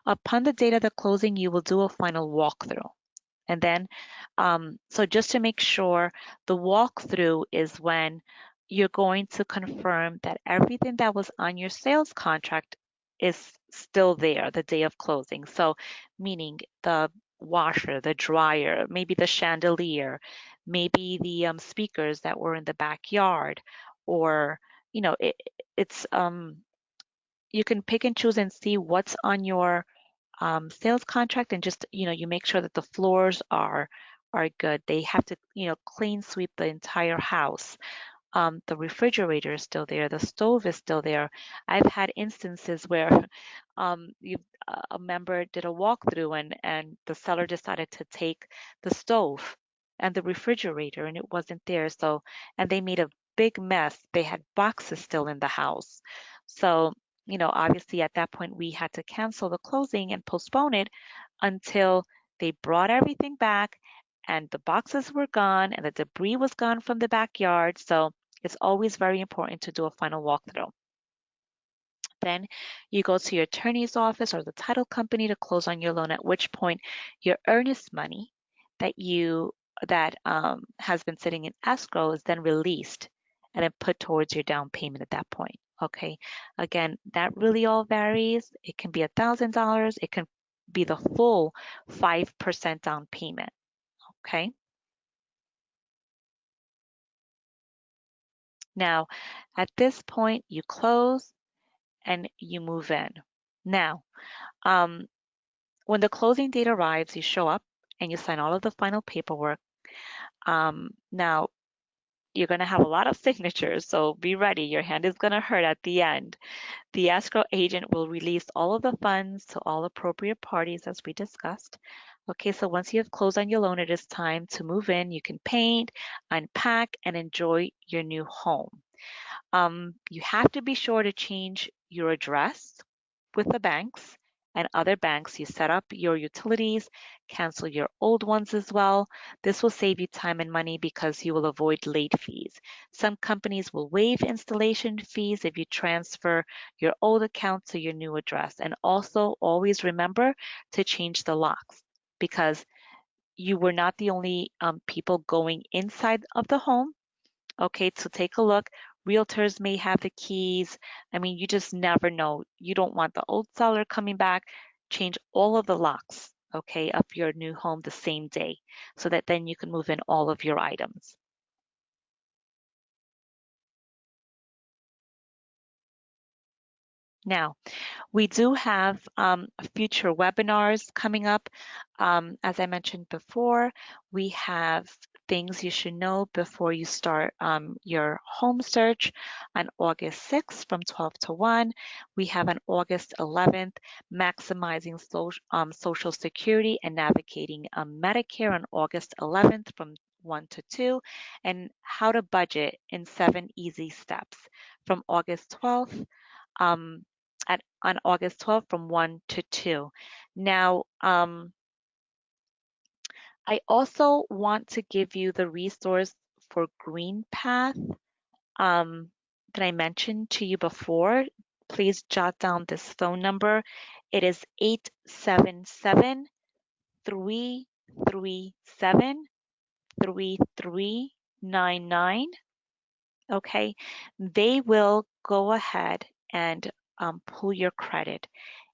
A: upon the date of the closing, you will do a final walkthrough. And then, so just to make sure, the walkthrough is when you're going to confirm that everything that was on your sales contract is still there the day of closing. So, meaning the washer, the dryer, maybe the chandelier, maybe the speakers that were in the backyard, or it's you can pick and choose and see what's on your sales contract, and just you make sure that the floors are good. They have to clean sweep the entire house. The refrigerator is still there. The stove is still there. I've had instances where a member did a walkthrough, and the seller decided to take the stove and the refrigerator, and it wasn't there. So, and they made a big mess. They had boxes still in the house. So, obviously at that point we had to cancel the closing and postpone it until they brought everything back and the boxes were gone and the debris was gone from the backyard. So it's always very important to do a final walkthrough. Then you go to your attorney's office or the title company to close on your loan, at which point your earnest money that has been sitting in escrow is then released and then put towards your down payment at that point. Okay. Again, that really all varies. It can be $1,000. It can be the full 5% down payment. Okay. Now, at this point, you close and you move in. Now, um, when the closing date arrives, you show up and you sign all of the final paperwork. Now, you're going to have a lot of signatures, so be ready. Your hand is going to hurt at the end. The escrow agent will release all of the funds to all appropriate parties, as we discussed. Okay, so once you have closed on your loan, it is time to move in. You can paint, unpack, and enjoy your new home. You have to be sure to change your address with the banks and other banks. You set up your utilities, cancel your old ones as well. This will save you time and money because you will avoid late fees. Some companies will waive installation fees if you transfer your old account to your new address. And also always remember to change the locks because you were not the only people going inside of the home. Okay, so take a look. Realtors may have the keys. I mean, you just never know. You don't want the old seller coming back. Change all of the locks, okay, of your new home the same day so that then you can move in all of your items. Now, we do have future webinars coming up. As I mentioned before, we have things you should know before you start your home search on August 6th from 12 to 1. We have on August 11th, maximizing Social Security and navigating Medicare on August 11th from 1 to 2, and how to budget in 7 easy steps from August 12th. Um, on August 12th from 1 to 2. Now, I also want to give you the resource for Green Path that I mentioned to you before. Please jot down this phone number. It is 877 337 3399. Okay, they will go ahead and pull your credit.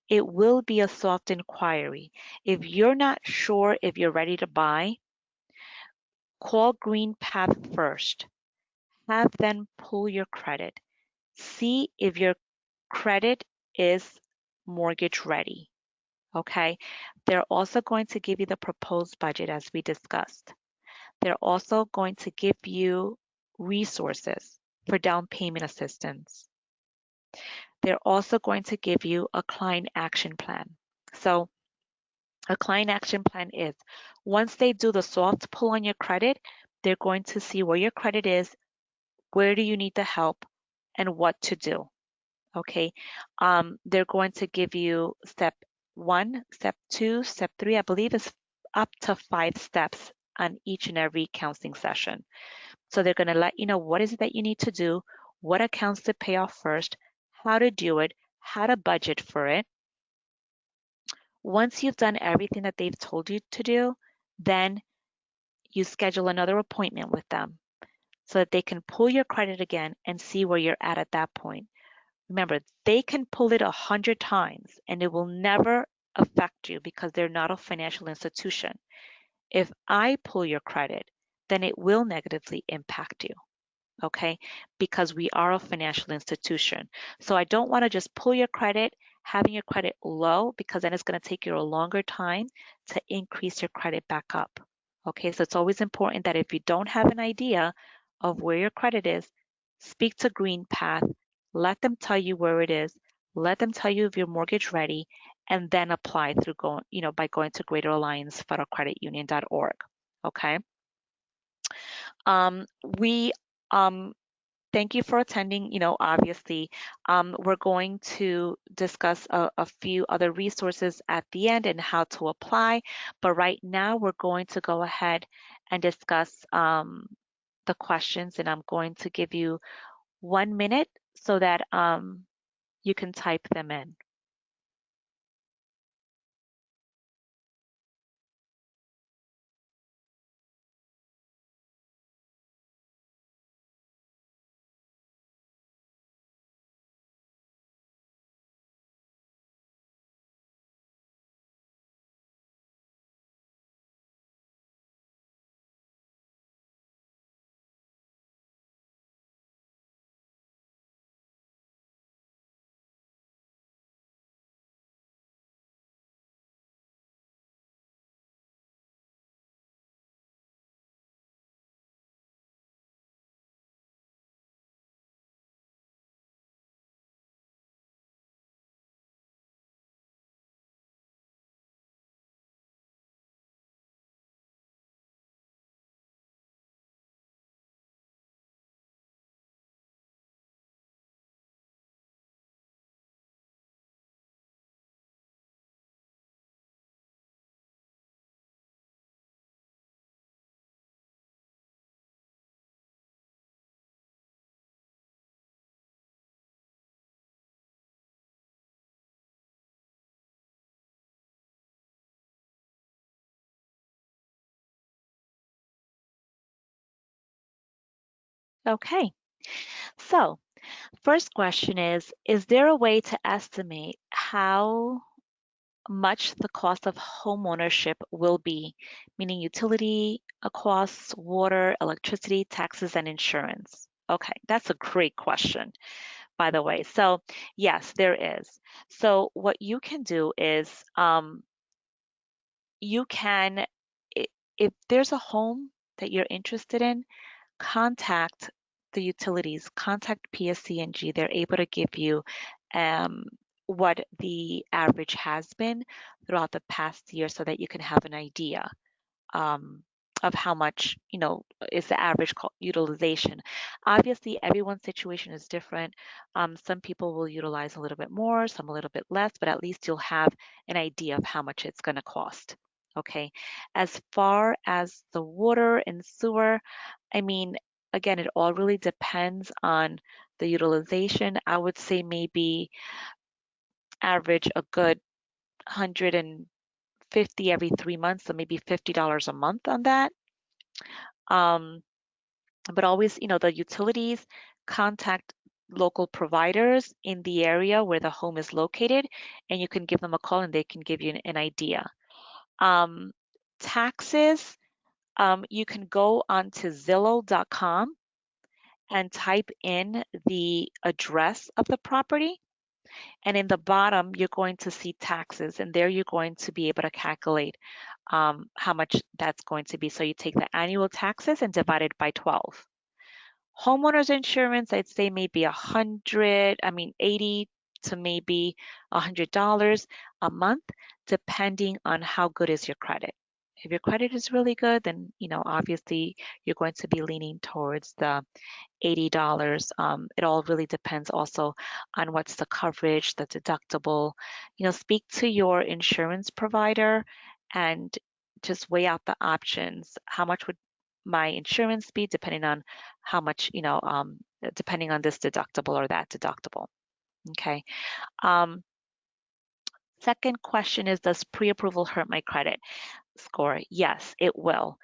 A: It will be a soft inquiry. If you're not sure if you're ready to buy, call GreenPath first. Have them pull your credit. See if your credit is mortgage ready. Okay. They're also going to give you the proposed budget as we discussed. They're also going to give you resources for down payment assistance. They're also going to give you a client action plan. So a client action plan is once they do the soft pull on your credit, they're going to see where your credit is, where do you need the help, and what to do. Okay. They're going to give you step 1, step 2, step 3. I believe it's up to 5 steps on each and every counseling session. So they're going to let you know what is it that you need to do, what accounts to pay off first, how to do it, how to budget for it. Once you've done everything that they've told you to do, then you schedule another appointment with them so that they can pull your credit again and see where you're at that point. Remember, they can pull it 100 times and it will never affect you because they're not a financial institution. If I pull your credit, then it will negatively impact you, okay? Because we are a financial institution. So I don't want to just pull your credit, having your credit low, because then it's going to take you a longer time to increase your credit back up. Okay, so it's always important that if you don't have an idea of where your credit is, speak to Green Path, let them tell you where it is, let them tell you if you're mortgage ready, and then apply through by going to Greater Alliance Federal Credit Union.org. Okay. We Thank you for attending. Obviously, we're going to discuss a few other resources at the end and how to apply. But right now, we're going to go ahead and discuss the questions, and I'm going to give you 1 minute so that you can type them in. Okay, so first question is there a way to estimate how much the cost of homeownership will be, meaning utility costs, water, electricity, taxes, and insurance? Okay, that's a great question, by the way. So, yes, there is. So, what you can do is you can, i- if there's a home that you're interested in, contact the utilities, contact PSC&G. They're able to give you um, what the average has been throughout the past year so that you can have an idea um, of how much, is the average utilization. Obviously, everyone's situation is different. Some people will utilize a little bit more, some a little bit less, but at least you'll have an idea of how much it's going to cost. Okay. As far as the water and sewer, I mean, again, it all really depends on the utilization. I would say maybe average a good 150 every 3 months, so maybe $50 a month on that. Um, but always, the utilities contact local providers in the area where the home is located, and you can give them a call and they can give you an idea. Um, Taxes, you can go onto Zillow.com and type in the address of the property. And in the bottom, you're going to see taxes, and there you're going to be able to calculate how much that's going to be. So you take the annual taxes and divide it by 12. Homeowners insurance, I'd say maybe 80 to maybe $100 a month, depending on how good is your credit. If your credit is really good, then, obviously you're going to be leaning towards the $80. It all really depends also on what's the coverage, the deductible. Speak to your insurance provider and just weigh out the options. How much would my insurance be depending on how much, depending on this deductible or that deductible. Okay. Um, Second question is, does pre-approval hurt my credit score? Yes, it will.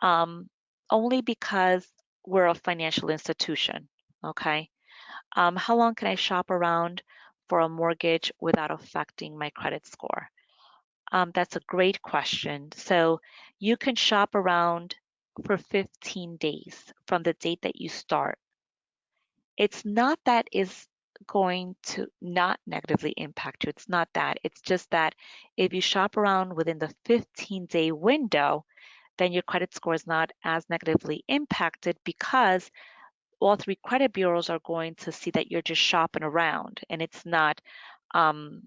A: Um, Only because we're a financial institution. Okay. How long can I shop around for a mortgage without affecting my credit score? That's a great question. So you can shop around for 15 days from the date that you start. It's not that is going to not negatively impact you. It's not that. It's just that if you shop around within the 15-day window, then your credit score is not as negatively impacted because all three credit bureaus are going to see that you're just shopping around and it's not um,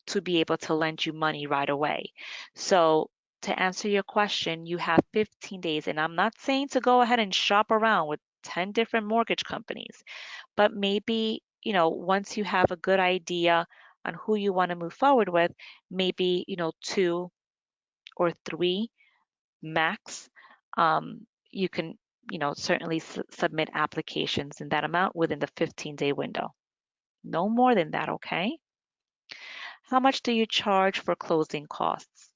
A: to be able to lend you money right away. So to answer your question, you have 15 days, and I'm not saying to go ahead and shop around with 10 different mortgage companies, but maybe, once you have a good idea on who you want to move forward with, maybe, two or three max, you can, certainly submit applications in that amount within the 15-day window. No more than that, okay? How much do you charge for closing costs?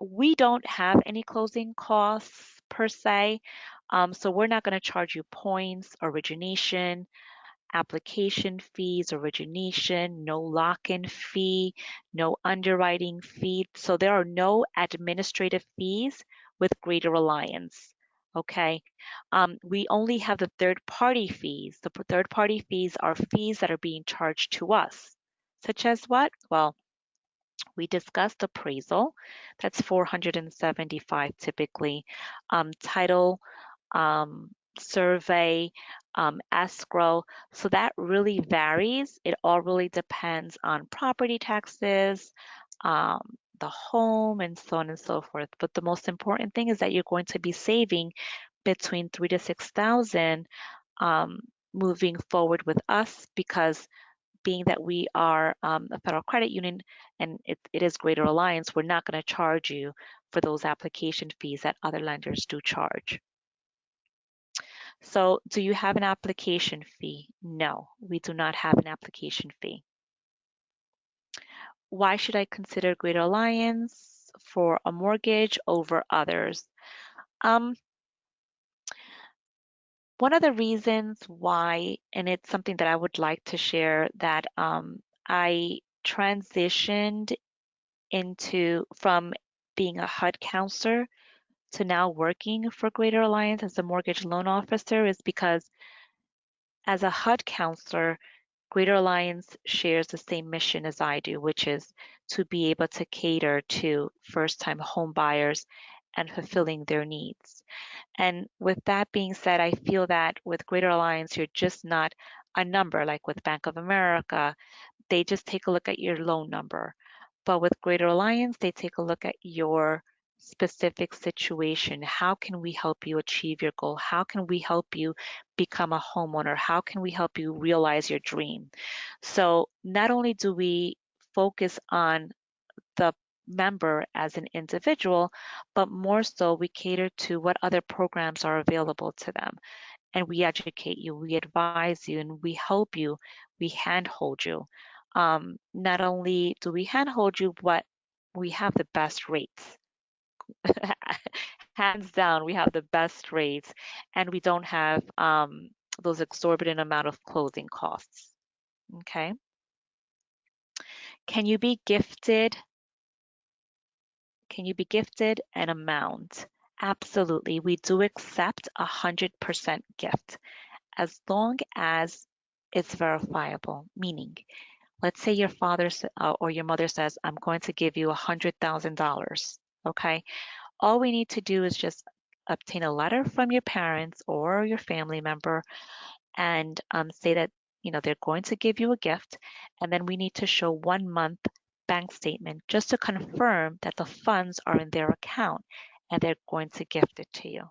A: We don't have any closing costs per se, so we're not going to charge you points, origination, application fees, origination, no lock-in fee, no underwriting fee. So there are no administrative fees with Greater Alliance. Okay. We only have the third-party fees. The third-party fees are fees that are being charged to us, such as what? Well, we discussed appraisal. That's 475 typically. Title, survey, escrow. So that really varies. It all really depends on property taxes, the home, and so on and so forth. But the most important thing is that you're going to be saving between 3 to 6,000 um, moving forward with us because being that we are a federal credit union and it is Greater Alliance, we're not going to charge you for those application fees that other lenders do charge. So do you have an application fee? No, we do not have an application fee. Why should I consider Greater Alliance for a mortgage over others? Um, One of the reasons why, and it's something that I would like to share, that I transitioned into from being a HUD counselor to now working for Greater Alliance as a mortgage loan officer is because as a HUD counselor, Greater Alliance shares the same mission as I do, which is to be able to cater to first-time home buyers and fulfilling their needs. And with that being said, I feel that with Greater Alliance, you're just not a number like with Bank of America. They just take a look at your loan number. But with Greater Alliance, they take a look at your specific situation. How can we help you achieve your goal? How can we help you become a homeowner? How can we help you realize your dream? So not only do we focus on the member as an individual, but more so we cater to what other programs are available to them. And we educate you, we advise you, and we help you, we handhold you. Not only do we handhold you, but we have the best rates. Hands down, we have the best rates, and we don't have those exorbitant amount of closing costs. Okay. Can you be gifted? Can you be gifted an amount? Absolutely. We do accept 100% gift as long as it's verifiable, meaning let's say your father or your mother says, I'm going to give you $100,000. Okay. All we need to do is just obtain a letter from your parents or your family member and say that, they're going to give you a gift. And then we need to show 1 month bank statement just to confirm that the funds are in their account and they're going to gift it to you.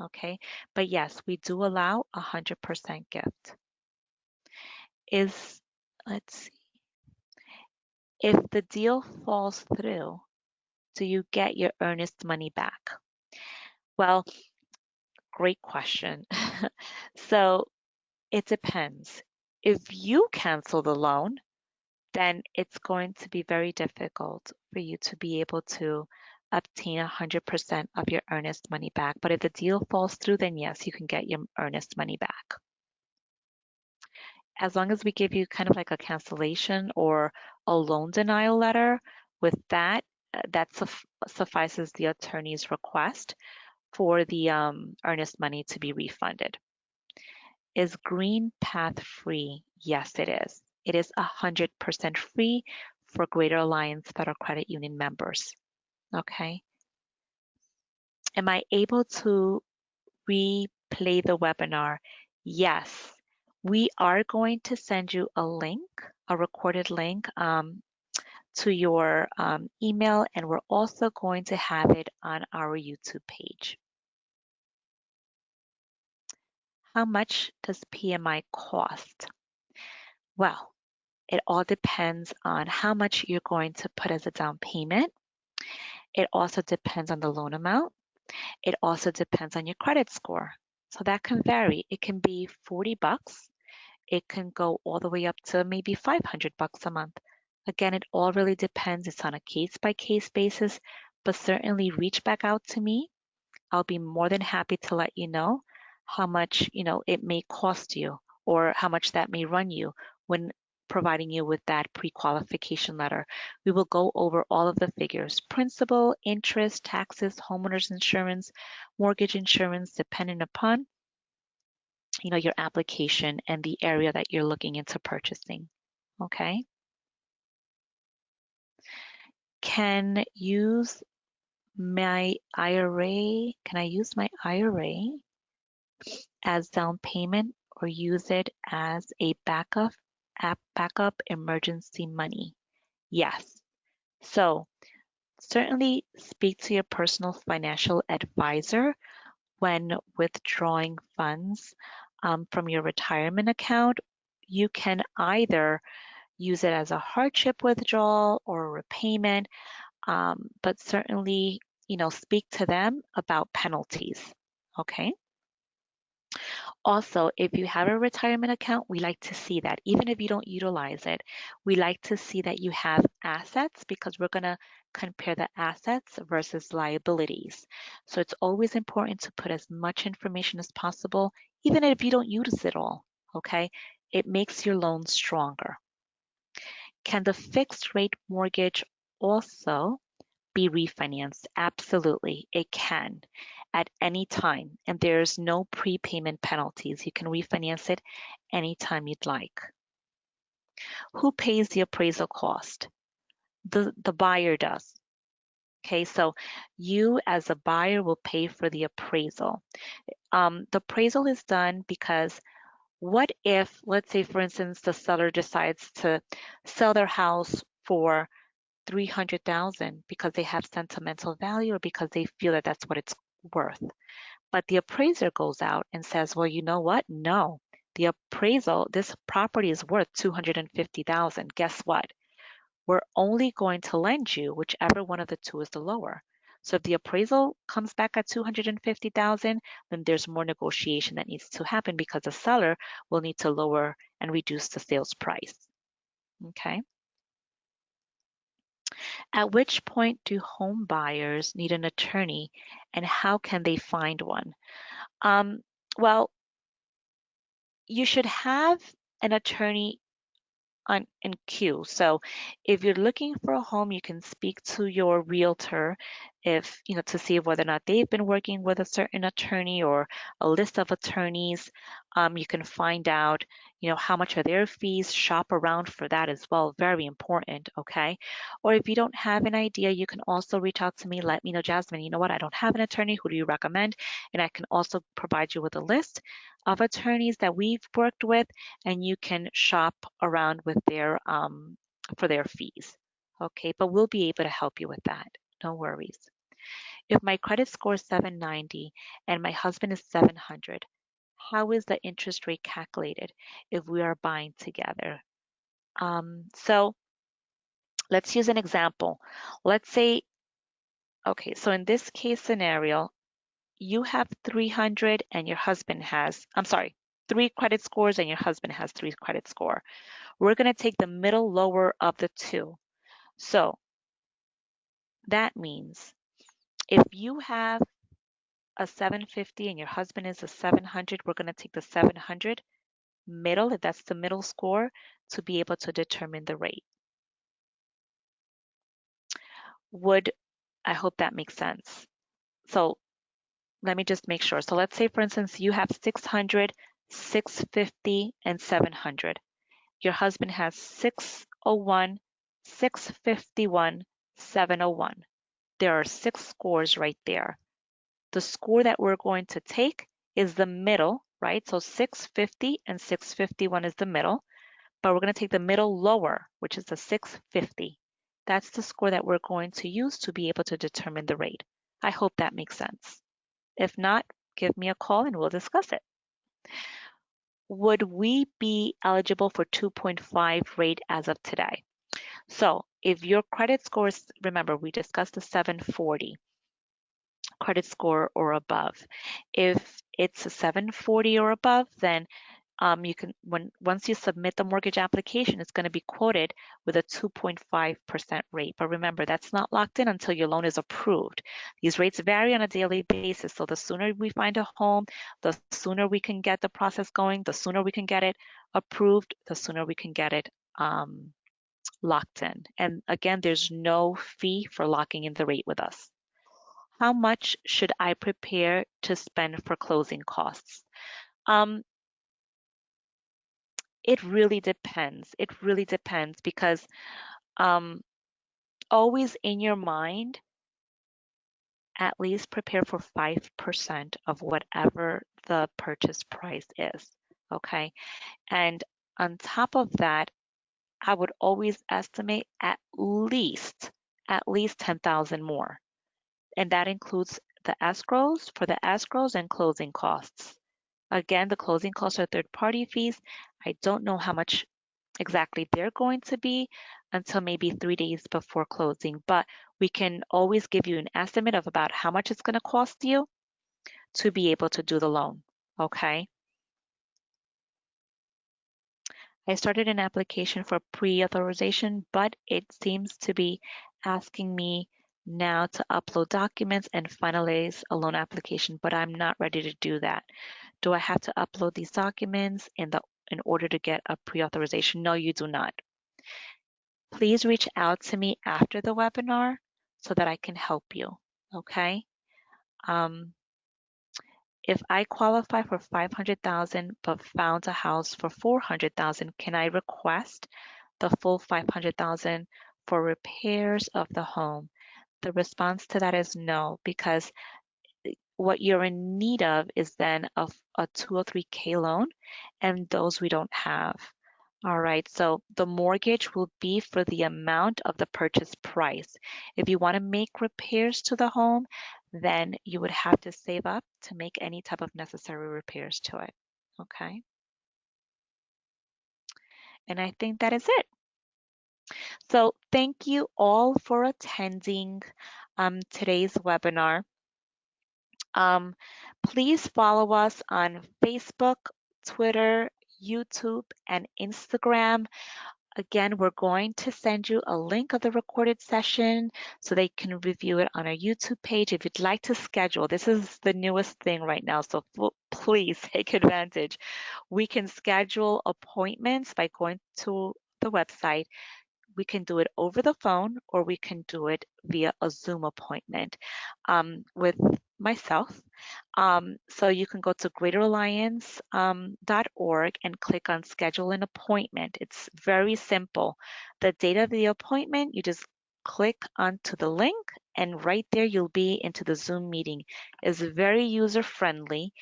A: Okay, but yes, we do allow 100% gift. Is, let's see, if the deal falls through, do you get your earnest money back? Well, great question. So it depends. If you cancel the loan, then it's going to be very difficult for you to be able to obtain 100% of your earnest money back. But if the deal falls through, then yes, you can get your earnest money back. As long as we give you kind of like a cancellation or a loan denial letter, with that, that suffices the attorney's request for the earnest money to be refunded. Is Green Path free? Yes, it is. It is 100% free for Greater Alliance Federal Credit Union members. Okay. Am I able to replay the webinar? Yes. We are going to send you a link, a recorded link to your email, and we're also going to have it on our YouTube page. How much does PMI cost? Well, it all depends on how much you're going to put as a down payment. It also depends on the loan amount. It also depends on your credit score. So that can vary. It can be 40 bucks. It can go all the way up to maybe 500 bucks a month. Again, it all really depends. It's on a case by case basis, but certainly reach back out to me. I'll be more than happy to let you know how much, it may cost you or how much that may run you when providing you with that pre-qualification letter. We will go over all of the figures: principal, interest, taxes, homeowners insurance, mortgage insurance, depending upon, your application and the area that you're looking into purchasing. Okay. Can I use my IRA as down payment or use it as a backup emergency money? Yes. So certainly speak to your personal financial advisor when withdrawing funds from your retirement account. You can either use it as a hardship withdrawal or a repayment, but certainly, speak to them about penalties. Okay. Also, if you have a retirement account, we like to see that. Even if you don't utilize it, we like to see that you have assets because we're going to compare the assets versus liabilities. So it's always important to put as much information as possible, even if you don't use it all, okay? It makes your loan stronger. Can the fixed rate mortgage also be refinanced? Absolutely, it can at any time, and there's no prepayment penalties. You can refinance it anytime you'd like. Who pays the appraisal cost? The buyer does. Okay, so you as a buyer will pay for the appraisal. The appraisal is done because what if, let's say, for instance, the seller decides to sell their house for 300,000 because they have sentimental value or because they feel that that's what it's worth. But the appraiser goes out and says, well, you know what? No, the appraisal, this property is worth 250,000. Guess what? We're only going to lend you whichever one of the two is the lower. So if the appraisal comes back at 250,000, then there's more negotiation that needs to happen because the seller will need to lower and reduce the sales price. Okay. At which point do home buyers need an attorney and how can they find one? Well, you should have an attorney in queue. So if you're looking for a home, you can speak to your realtor if, to see whether or not they've been working with a certain attorney or a list of attorneys. You can find out, how much are their fees, shop around for that as well. Very important, okay? Or if you don't have an idea, you can also reach out to me. Let me know, Jasmine, you know what? I don't have an attorney. Who do you recommend? And I can also provide you with a list of attorneys that we've worked with, and you can shop around with their for their fees. Okay, but we'll be able to help you with that. No worries. If my credit score is 790 and my husband is 700, how is the interest rate calculated if we are buying together? So let's use an example. Let's say, okay, so in this case scenario, you have 300 and your husband has, I'm sorry, 3 credit scores and your husband has 3 credit score. We're going to take the middle lower of the two. So that means if you have a 750 and your husband is a 700, we're going to take the 700 middle, if that's the middle score, to be able to determine the rate. I hope that makes sense. So let me just make sure. So let's say, for instance, you have 600, 650, and 700. Your husband has 601, 651, 701. There are 6 scores right there. The score that we're going to take is the middle, right? So 650 and 651 is the middle, but we're going to take the middle lower, which is the 650. That's the score that we're going to use to be able to determine the rate. I hope that makes sense. If not, give me a call and we'll discuss it. Would we be eligible for 2.5 rate as of today? So if your credit score is, remember, we discussed the 740 credit score or above. If it's a 740 or above, then you can, once you submit the mortgage application, it's going to be quoted with a 2.5% rate. But remember, that's not locked in until your loan is approved. These rates vary on a daily basis. So the sooner we find a home, the sooner we can get the process going, the sooner we can get it approved, the sooner we can get it locked in. And again, there's no fee for locking in the rate with us. How much should I prepare to spend for closing costs? Um, It really depends. It really depends because um, always in your mind, at least prepare for 5% of whatever the purchase price is. Okay. And on top of that, I would always estimate at least 10,000 more. And that includes the escrows for the escrows and closing costs. Again, the closing costs are third party fees. I don't know how much exactly they're going to be until maybe 3 days before closing, but we can always give you an estimate of about how much it's going to cost you to be able to do the loan. Okay. I started an application for pre-authorization, but it seems to be asking me now to upload documents and finalize a loan application, but I'm not ready to do that. Do I have to upload these documents in order to get a pre-authorization? No, you do not. Please reach out to me after the webinar so that I can help you, okay? Um, if I qualify for 500,000 but found a house for 400,000, can I request the full 500,000 for repairs of the home? The response to that is no, because what you're in need of is then a 203K loan, and those we don't have. All right, so the mortgage will be for the amount of the purchase price. If you want to make repairs to the home, then you would have to save up to make any type of necessary repairs to it. Okay, and I think that is it. So thank you all for attending today's webinar. Um, Please follow us on Facebook, Twitter, YouTube, and Instagram. Again, we're going to send you a link of the recorded session so they can review it on our YouTube page. If you'd like to schedule, this is the newest thing right now, so please take advantage. We can schedule appointments by going to the website. We can do it over the phone or we can do it via a Zoom appointment with myself. So you can go to greateralliance.org and click on schedule an appointment. It's very simple. The date of the appointment, you just click onto the link and right there you'll be into the Zoom meeting. It's very user friendly.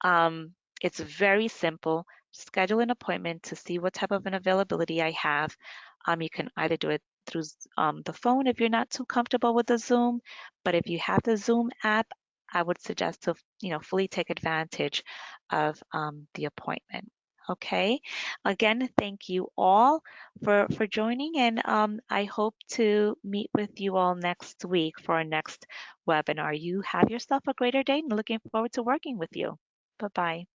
A: It's very simple. Schedule an appointment to see what type of an availability I have. You can either do it through the phone if you're not too comfortable with the Zoom. But if you have the Zoom app, I would suggest to, fully take advantage of the appointment. Okay. Again, thank you all for joining, and I hope to meet with you all next week for our next webinar. You have yourself a greater day and looking forward to working with you. Bye-bye.